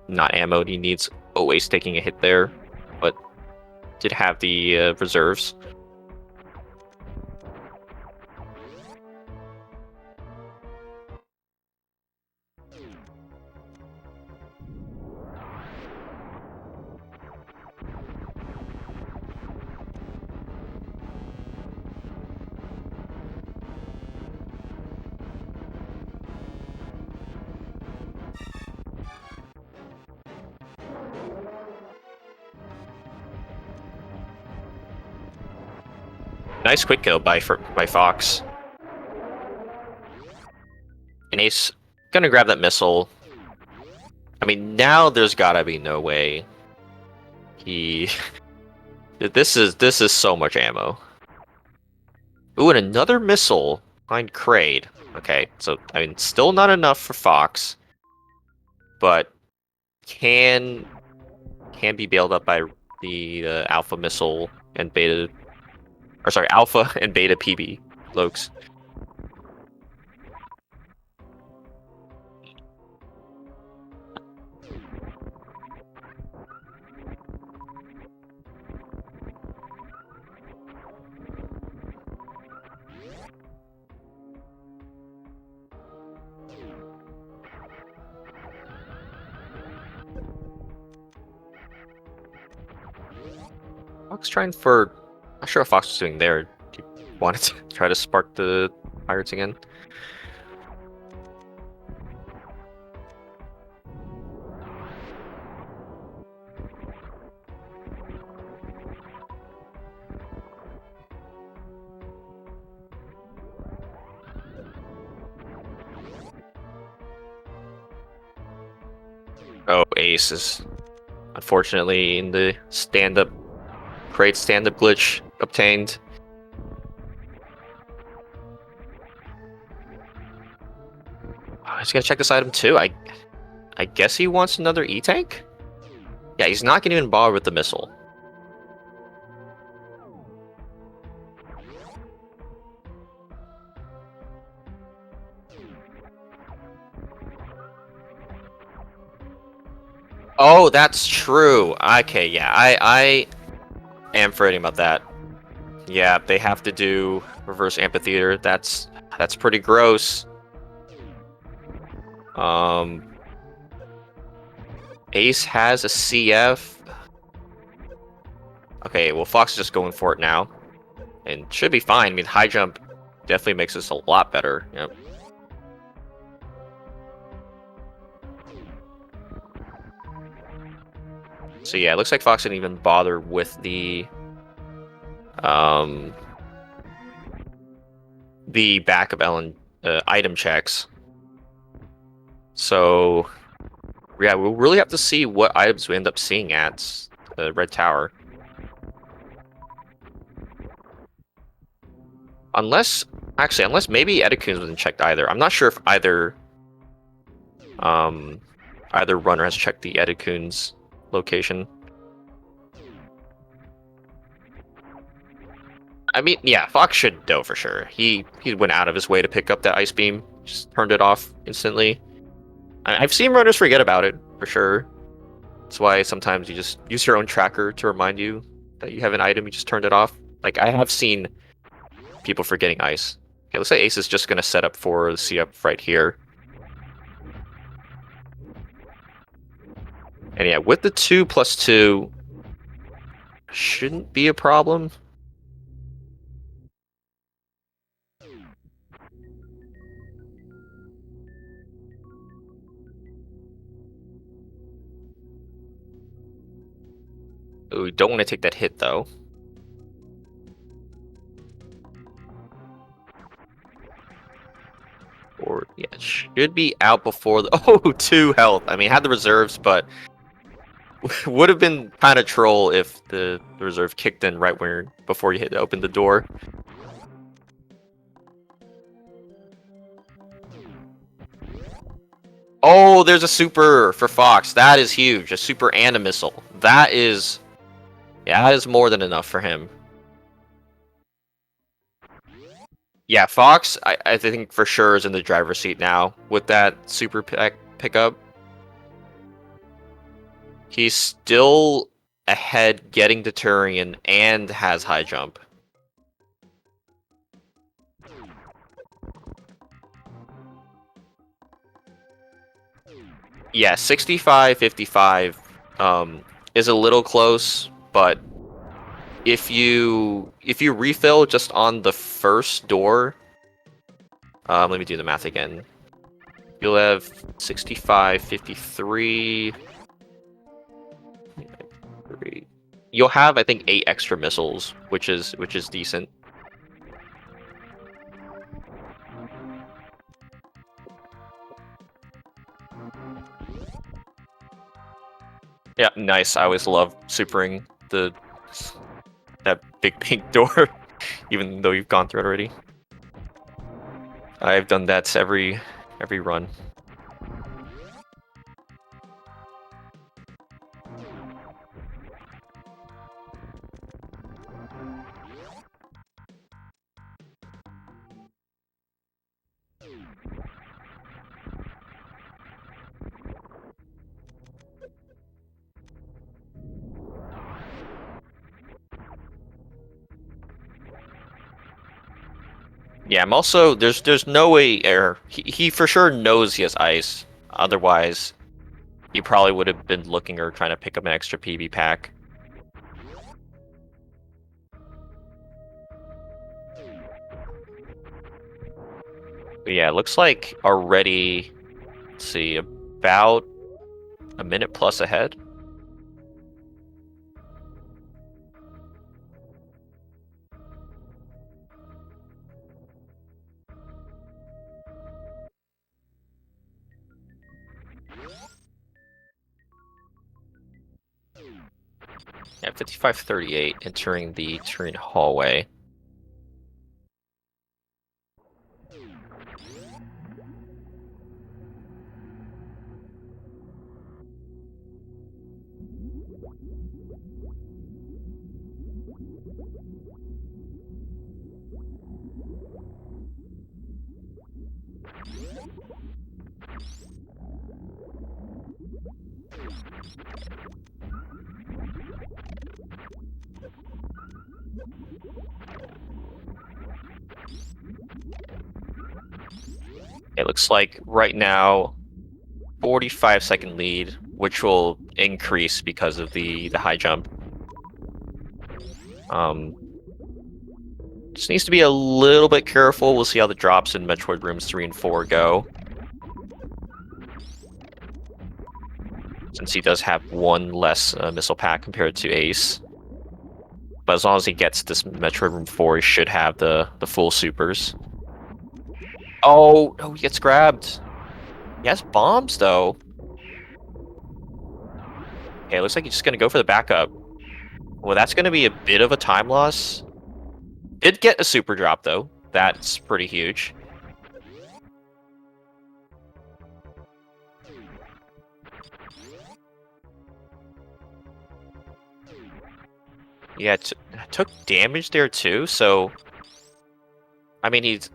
not ammoed. He needs always taking a hit there, but did have the reserves. Nice quick kill by Fox. And Ace gonna grab that missile. I mean, now there's gotta be no way he. This is so much ammo. Ooh, and another missile behind Kraid. Okay, so I mean, still not enough for Fox, but can be bailed up by the Alpha missile and Beta, or sorry, Alpha and Beta PB Lokes. Fox trying for. Not sure what Fox was doing there. He wanted to try to spark the pirates again. Oh, Ace is unfortunately in the stand-up. Great stand-up glitch obtained. Oh, he's gonna check this item too. I guess he wants another E-tank? Yeah, he's not gonna even bother with the missile. Oh, that's true. Okay, yeah, I am forgetting about that. Yeah, they have to do reverse amphitheater. That's pretty gross. Ace has a CF. Okay, well Fox is just going for it now, and should be fine. I mean, high jump definitely makes this a lot better. Yep. So yeah, it looks like Fox didn't even bother with the backup item checks. So yeah, we'll really have to see what items we end up seeing at the Red Tower. Unless maybe Edecoons wasn't checked either. I'm not sure if either runner has checked the Edecoons location. I mean, yeah, Fox should know for sure. He went out of his way to pick up that ice beam, just turned it off instantly. I've seen runners forget about it for sure. That's why sometimes you just use your own tracker to remind you that you have an item. You just turned it off. Like I have seen people forgetting ice. Okay, looks like Ace is just gonna set up for the C-up right here. And yeah, with the 2+2, shouldn't be a problem. Ooh, we don't want to take that hit though. Or yeah, should be out before the 2 health. I mean, had the reserves, but would have been kind of troll if the reserve kicked in right before you opened the door. Oh, there's a super for Fox. That is huge. A super and a missile. That is, yeah, that is more than enough for him. Yeah, Fox, I think for sure is in the driver's seat now with that super pickup. He's still ahead getting to Turian and has high jump. Yeah, 65-55 is a little close, but if you refill just on the first door, let me do the math again. You'll have 65-53. You'll have, I think, 8 extra missiles, which is decent. Yeah, nice. I always love supering that big pink door, even though you've gone through it already. I've done that every run. Yeah, I'm also there's no way air. He for sure knows he has ice. Otherwise, he probably would have been looking or trying to pick up an extra PB pack. But yeah, it looks like already. Let's see, about a minute plus ahead. Yeah, 55:38 entering the turn hallway. It looks like right now 45-second lead, which will increase because of the high jump. Just needs to be a little bit careful. We'll see how the drops in Metroid Rooms 3 and 4 go. Since he does have one less missile pack compared to Ace. But as long as he gets this Metroid Room 4, he should have the full supers. Oh, no, he gets grabbed. He has bombs, though. Okay, it looks like he's just going to go for the backup. Well, that's going to be a bit of a time loss. Did get a super drop, though. That's pretty huge. Yeah, took damage there, too, so... I mean, he's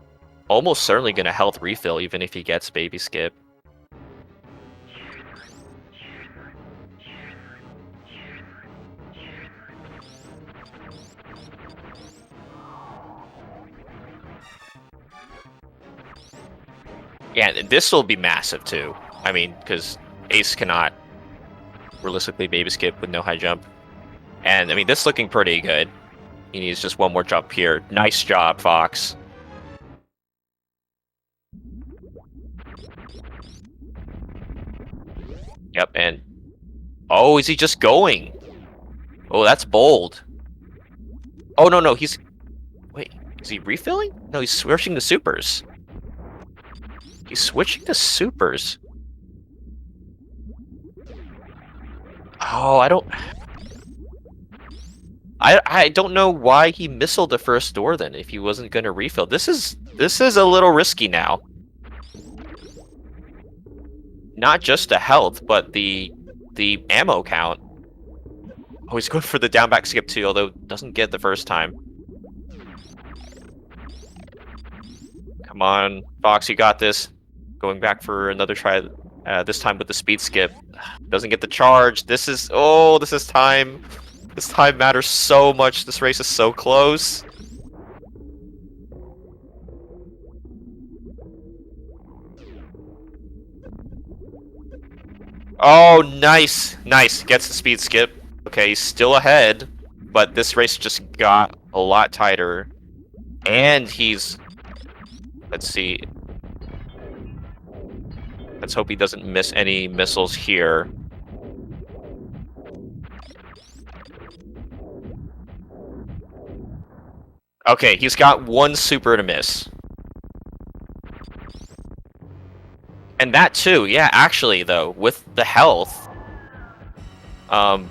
almost certainly going to health refill, even if he gets Baby Skip. Yeah, this will be massive, too. I mean, because Ace cannot realistically Baby Skip with no high jump. And, I mean, this is looking pretty good. He needs just one more jump here. Nice job, Fox. Yep, and... Oh, is he just going? Oh, that's bold. Oh, no, he's... Wait, is he refilling? No, he's switching to supers. He's switching to supers. Oh, I don't know why he missiled the first door then if he wasn't going to refill. This is a little risky now. Not just the health, but the ammo count. Oh, he's going for the down back skip too, although doesn't get the first time. Come on, Fox, you got this. Going back for another try, this time with the speed skip. Doesn't get the charge. This is time. This time matters so much. This race is so close. Oh, nice. Gets the speed skip. Okay, he's still ahead, but this race just got a lot tighter. And he's... Let's see. Let's hope he doesn't miss any missiles here. Okay, he's got one super to miss. And that too, yeah, actually though, with the health, um,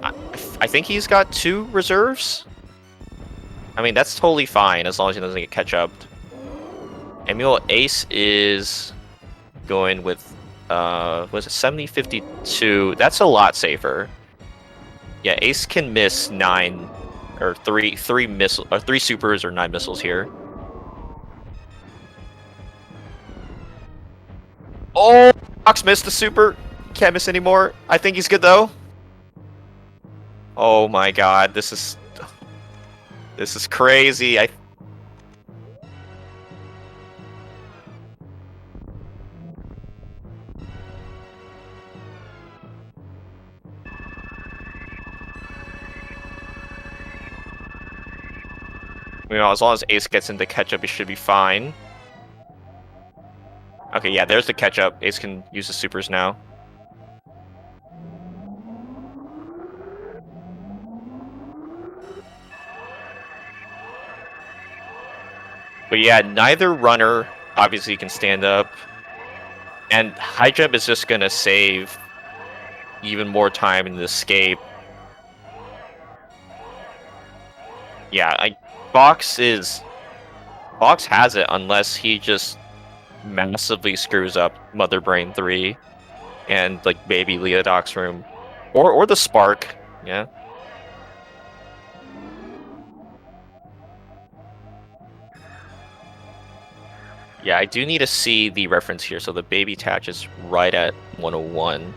I think he's got 2 reserves. I mean, that's totally fine as long as he doesn't get catch up. Emil Ace is going with, was it 70-52? That's a lot safer. Yeah, Ace can miss 9 or 3 missile or 3 supers or 9 missiles here. Oh, Fox missed the super. Can't miss anymore. I think he's good though. Oh my god, this is crazy. You know, as long as Ace gets into catch up, he should be fine. Okay, yeah, there's the catch up. Ace can use the supers now. But yeah, neither runner obviously can stand up. And high jump is just gonna save even more time in the escape. Yeah, Fox has it unless he just massively screws up Mother Brain 3 and like baby Leodoc's room. Or the Spark, yeah. Yeah, I do need to see the reference here. So the baby attach is right at 101.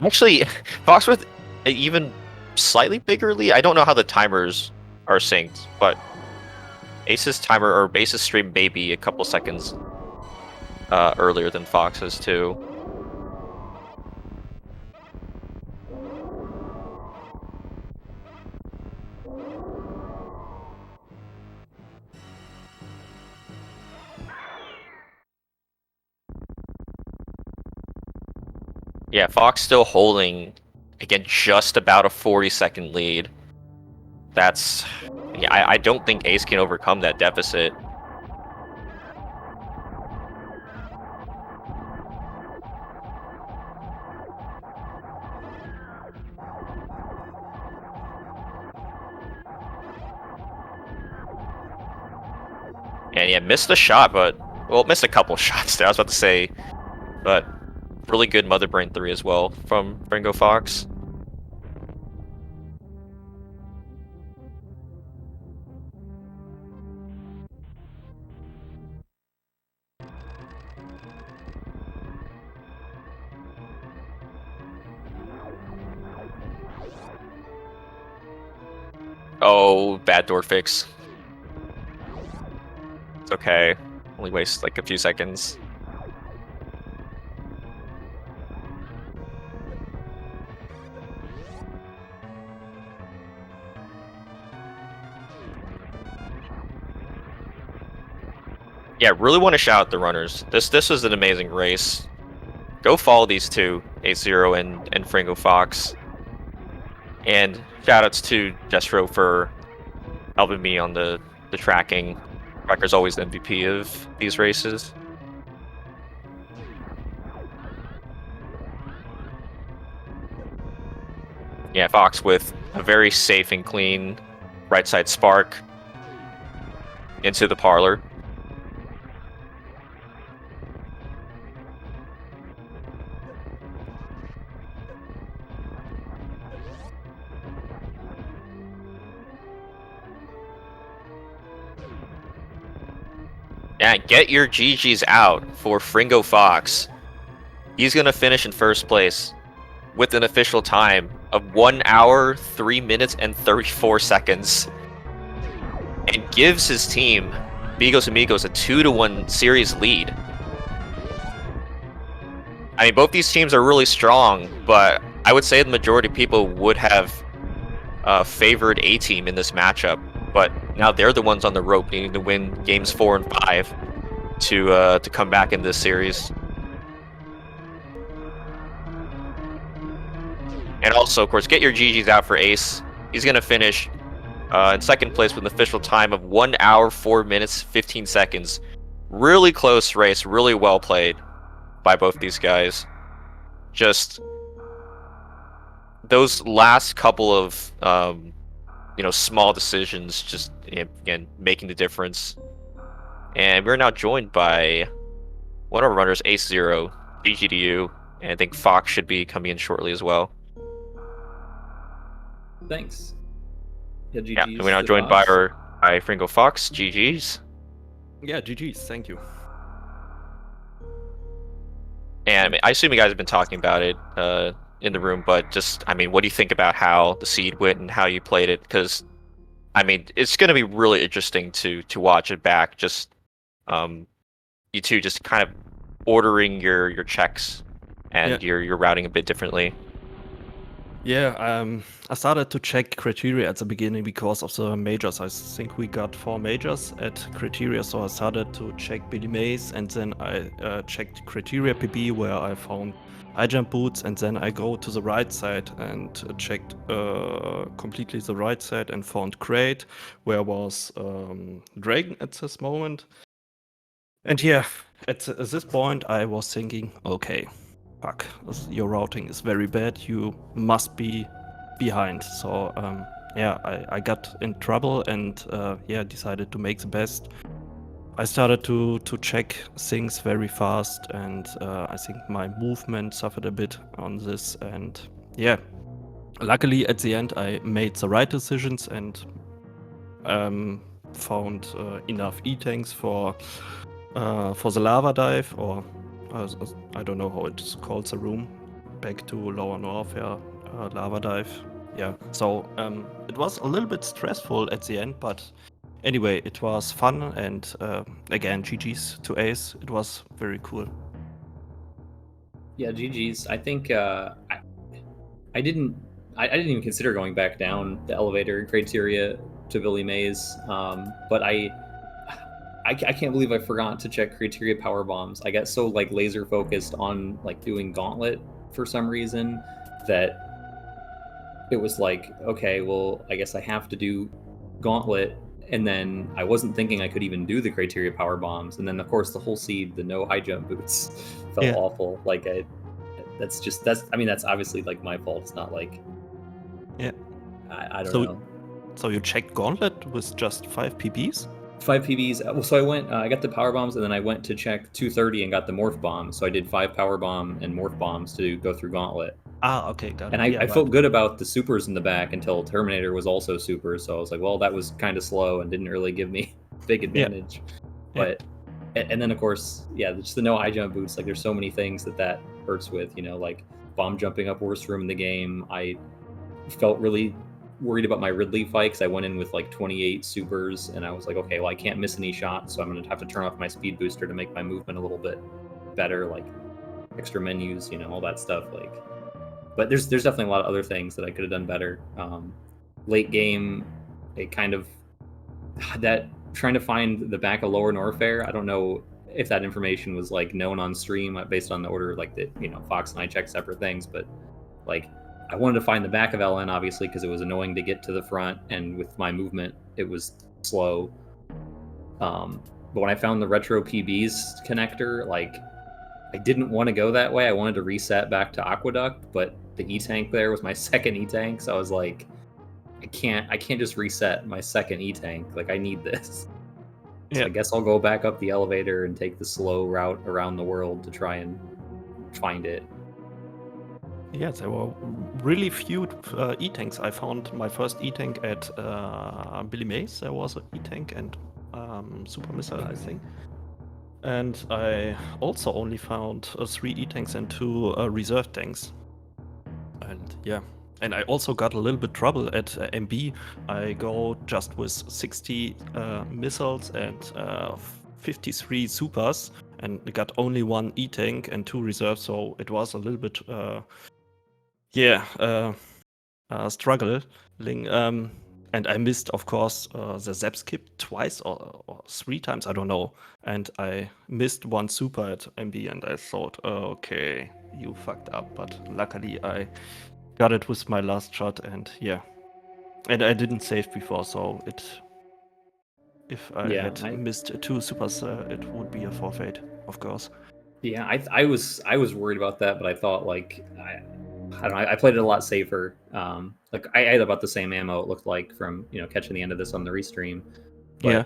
Actually, Fox with an even slightly bigger lead. I don't know how the timers are synced, but Ace's timer or Ace's stream may be a couple seconds earlier than Fox's too. Yeah, Fox still holding, again, just about a 40-second lead. That's... Yeah, I don't think Ace can overcome that deficit. And yeah, missed the shot, but... Well, missed a couple shots there, I was about to say. But really good Mother Brain 3 as well from Fringo Fox. Oh, bad door fix. It's okay. Only waste like a few seconds. Yeah, really want to shout out the runners. This was an amazing race. Go follow these two, 8-0 and Fringo Fox. And shoutouts to Jestro for helping me on the tracking. Wrecker's always the MVP of these races. Yeah, Fox with a very safe and clean right side spark into the parlor. Yeah, get your GGs out for Fringo Fox. He's going to finish in first place with an official time of 1 hour, 3 minutes, and 34 seconds. And gives his team, BigosAmigos, a 2-1 series lead. I mean, both these teams are really strong, but I would say the majority of people would have favored A-Team in this matchup. But now they're the ones on the rope needing to win games 4 and 5 to come back in this series. And also, of course, get your GGs out for Ace. He's going to finish in second place with an official time of 1 hour, 4 minutes, 15 seconds. really close race, really well played by both these guys. Just those last couple of small decisions, just again making the difference. And we're now joined by one of our runners, Ace Zero, GGDU, and I think Fox should be coming in shortly as well. Thanks. Yeah, GG's Yeah, and we're now joined by Fringo Fox, GG's. Yeah, GG's, thank you. And I mean, I assume you guys have been talking about it in the room, but just, I mean, what do you think about how the seed went and how you played it? Because, I mean, it's going to be really interesting to watch it back. Just you two just kind of ordering your checks and your routing a bit differently. Yeah, I started to check criteria at the beginning because of the majors. I think we got 4 majors at criteria, so I started to check Billy Mays, and then I checked criteria PB where I found high jump boots, and then I go to the right side and checked completely the right side and found crate where was Dragon at this moment. And yeah, at this point I was thinking, okay, fuck, your routing is very bad, you must be behind. So yeah, I got in trouble and yeah, decided to make the best. I started to check things very fast, and I think my movement suffered a bit on this. And yeah, luckily at the end I made the right decisions and found enough E-tanks for the lava dive, or I don't know how it's called, the room back to lower north, lava dive. Yeah, so it was a little bit stressful at the end, but anyway, it was fun, and again, GG's to Ace. It was very cool. Yeah, GG's. I think I didn't even consider going back down the elevator criteria to Billy Mays, but I can't believe I forgot to check criteria power bombs. I got so like laser focused on like doing gauntlet for some reason that it was like, okay, well, I guess I have to do gauntlet, and then I wasn't thinking I could even do the criteria power bombs, and then of course the whole seed, the no high jump boots, felt awful. Like I mean, that's obviously like my fault. It's not like I don't know. So you checked gauntlet with just 5 PBs? 5 PBs. So I went, I got the power bombs, and then I went to check 230 and got the morph bomb. So I did 5 power bomb and morph bombs to go through gauntlet. Ah, okay, got it. And I felt good about the supers in the back until Terminator was also super. So I was like, well, that was kind of slow and didn't really give me big advantage. But and then of course, yeah, just the no high jump boots. Like there's so many things that hurts with, like bomb jumping up worst room in the game. I felt really worried about my Ridley fight because I went in with like 28 supers, and I was like, okay, well, I can't miss any shots, so I'm gonna have to turn off my speed booster to make my movement a little bit better, like extra menus, all that stuff. Like, but there's definitely a lot of other things that I could have done better. Late game, it kind of that trying to find the back of Lower Norfair. I don't know if that information was like known on stream based on the order, like that. Fox and I checked separate things, but like I wanted to find the back of LN, obviously, because it was annoying to get to the front, and with my movement, it was slow. But when I found the retro PBs connector, like, I didn't want to go that way. I wanted to reset back to Aqueduct, but the E-tank there was my second E-tank, so I was like, I can't just reset my second E-tank. Like, I need this. So I guess I'll go back up the elevator and take the slow route around the world to try and find it. Yeah, there were really few E-tanks. I found my first E-tank at Billy Mays. There was an E-tank and Super Missile, I think. And I also only found 3 E-tanks and 2 reserve tanks. And yeah, and I also got a little bit trouble at MB. I go just with 60 missiles and 53 supers, and got only 1 E-tank and 2 reserves, so it was a little bit struggling. And I missed, of course, the Zap skip twice or 3 times, I don't know. And I missed 1 super at MB, and I thought, okay, you fucked up. But luckily, I got it with my last shot, and yeah. And I didn't save before, so If I Yeah, had missed 2 supers, it would be a forfeit, of course. yeah, I was worried about that, but I thought like I don't know, I played it a lot safer. Like I had about the same ammo it looked like from catching the end of this on the restream, Yeah.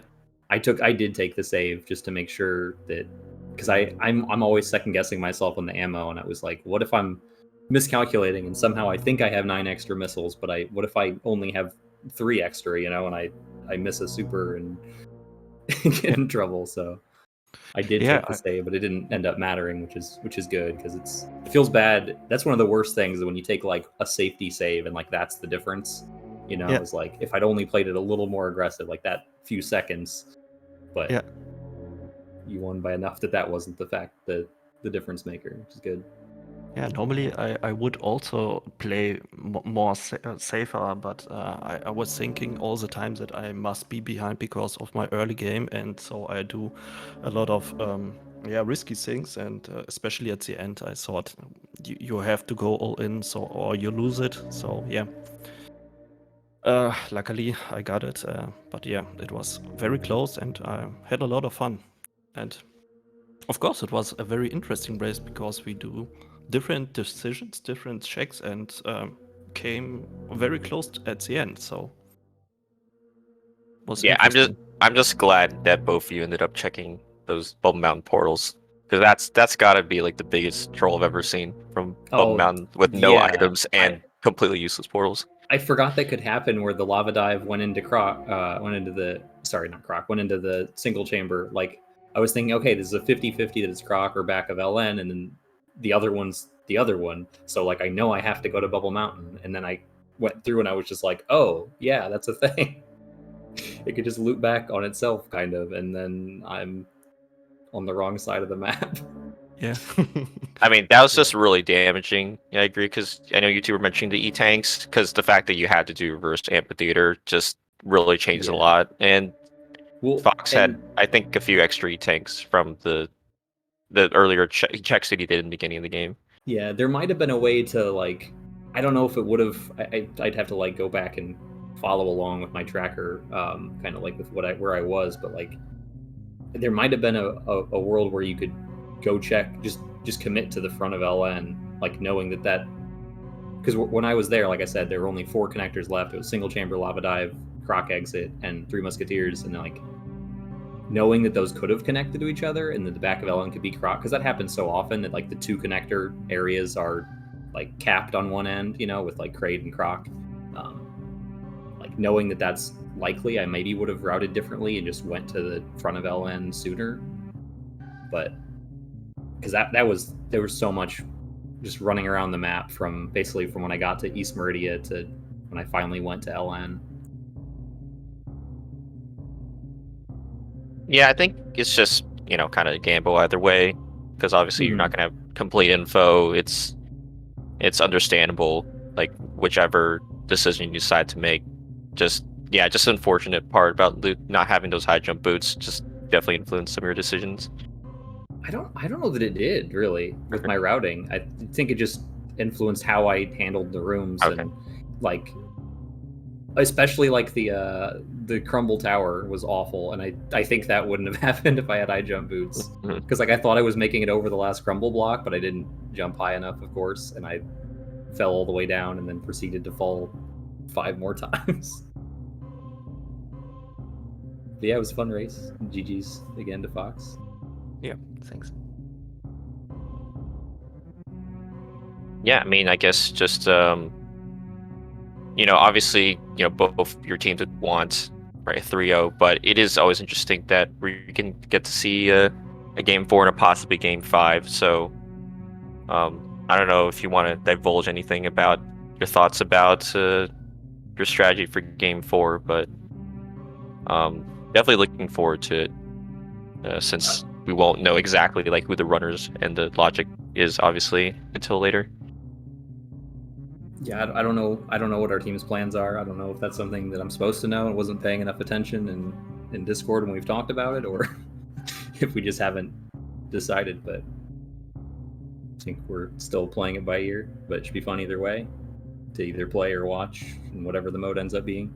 but I did take the save just to make sure that because I'm always second guessing myself on the ammo, and I was like, what if I'm miscalculating and somehow I think I have 9 extra missiles, but what if I only have 3 extra, and I miss a super and get Yeah. in trouble. So I did Yeah, take the save, but it didn't end up mattering, which is good because it feels bad. That's one of the worst things when you take like a safety save and like that's the difference. Yeah. Is like if I'd only played it a little more aggressive, like that few seconds, but Yeah. you won by enough that wasn't the difference maker, which is good. Yeah, normally I would also play more safer, but I was thinking all the time that I must be behind because of my early game, and so I do a lot of risky things, and especially at the end, I thought you have to go all in, so or you lose it. So yeah, luckily I got it, but yeah, it was very close, and I had a lot of fun, and of course, it was a very interesting race because we do different decisions, different checks, and came very close at the end. So was Yeah, interesting. I'm just glad that both of you ended up checking those Bubble Mountain portals because that's got to be like the biggest troll I've ever seen from Bubble Oh Mountain with no yeah, items and completely useless portals. I forgot that could happen where the lava dive went into went into the sorry not Croc went into the single chamber. Like I was thinking, okay, this is a 50-50 that it's Croc or back of LN, and then the other one's the other one. So like I know I have to go to Bubble Mountain, and then I went through and I was just like, oh yeah, that's a thing. It could just loop back on itself, kind of, and then I'm on the wrong side of the map. Yeah. I mean, that was Yeah. just really damaging. Yeah, I agree because I know you two were mentioning the E-tanks because the fact that you had to do reverse amphitheater just really changed a Yeah. lot. And Well, Fox and had, I think, a few extra E-tanks from the earlier checks that he did in the beginning of the game. yeah, there might have been a way to like, I don't know if it would have. I'd have to like go back and follow along with my tracker, kind of like with where I was, but like there might have been a world where you could go check, just commit to the front of LN, like knowing that because when I was there, like I said, there were only 4 connectors left. It was single chamber, lava dive, Croc exit, and 3 musketeers, and like knowing that those could have connected to each other and that the back of LN could be Croc, because that happens so often that like the 2 connector areas are like capped on one end, with like Kraid and Croc. Like knowing that that's likely, I maybe would have routed differently and just went to the front of LN sooner. But because there was so much just running around the map from when I got to East Meridia to when I finally went to LN. Yeah, I think it's just, kind of a gamble either way because obviously you're not going to have complete info. It's understandable, like whichever decision you decide to make. Just unfortunate part about not having those high jump boots just definitely influenced some of your decisions. I don't know that it did really with my routing. I think it just influenced how I handled the rooms and like especially like the crumble tower was awful, and I think that wouldn't have happened if I had high jump boots because like I thought I was making it over the last crumble block, but I didn't jump high enough, of course, and I fell all the way down and then proceeded to fall 5 more times. But yeah, it was a fun race. GG's again to Fox. Yeah, thanks. Yeah, I mean, I guess just obviously, both your teams would want right 3-0, but it is always interesting that we can get to see a game 4 and a possibly game 5. So I don't know if you want to divulge anything about your thoughts about your strategy for game 4, but definitely looking forward to it since we won't know exactly like who the runners and the logic is obviously until later. Yeah, I don't know. I don't know what our team's plans are. I don't know if that's something that I'm supposed to know and wasn't paying enough attention in Discord when we've talked about it, or if we just haven't decided. But I think we're still playing it by ear. But it should be fun either way to either play or watch, and whatever the mode ends up being.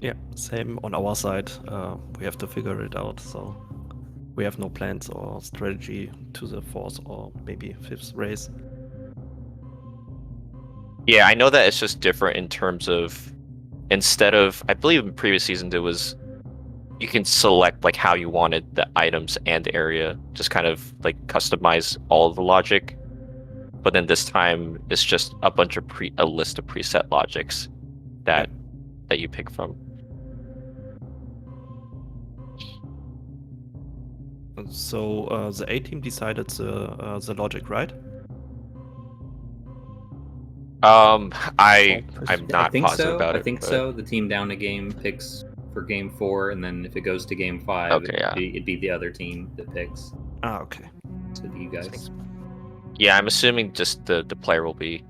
Yeah, same on our side. We have to figure it out. So we have no plans or strategy to the fourth or maybe fifth race. Yeah, I know that it's just different in terms of instead of I believe in previous seasons it was you can select like how you wanted the items and area, just kind of like customize all of the logic. But then this time it's just a bunch of a list of preset logics that you pick from. So the A team decided the logic, right? I'm I not think positive so. about I it, think but so. The team down a game picks for game 4, and then if it goes to game 5, okay, yeah. it'd be the other team that picks. Ah, okay. So you guys. Yeah, I'm assuming just the player will be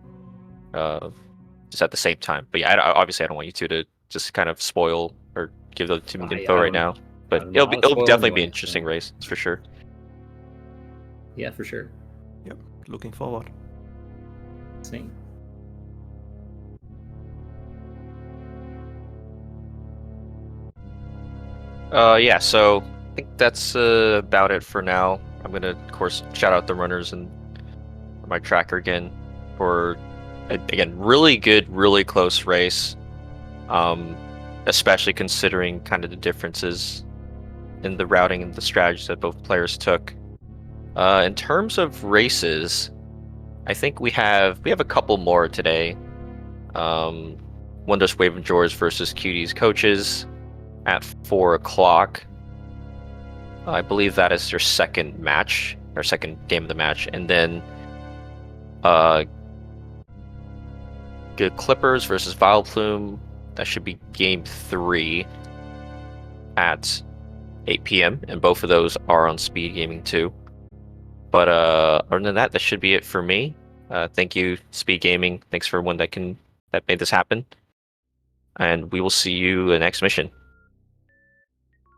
just at the same time. But yeah, obviously I don't want you two to just kind of spoil or give the team info right now. But it'll definitely be an interesting race, that's for sure. Yeah, for sure. Yep, looking forward. Same. Yeah, so I think that's about it for now. I'm gonna, of course, shout out the runners and my tracker again for again really good, really close race. Especially considering kind of the differences in the routing and the strategies that both players took. In terms of races, I think we have a couple more today. Wonders Wave and Jors versus Cuties Coaches at 4 o'clock. I believe that is your second match, or second game of the match, and then Good Clippers versus Vileplume. That should be game 3 at 8 p.m. and both of those are on Speed Gaming too. But other than that, that should be it for me. Thank you, Speed Gaming. Thanks for everyone that made this happen. And we will see you in the next mission.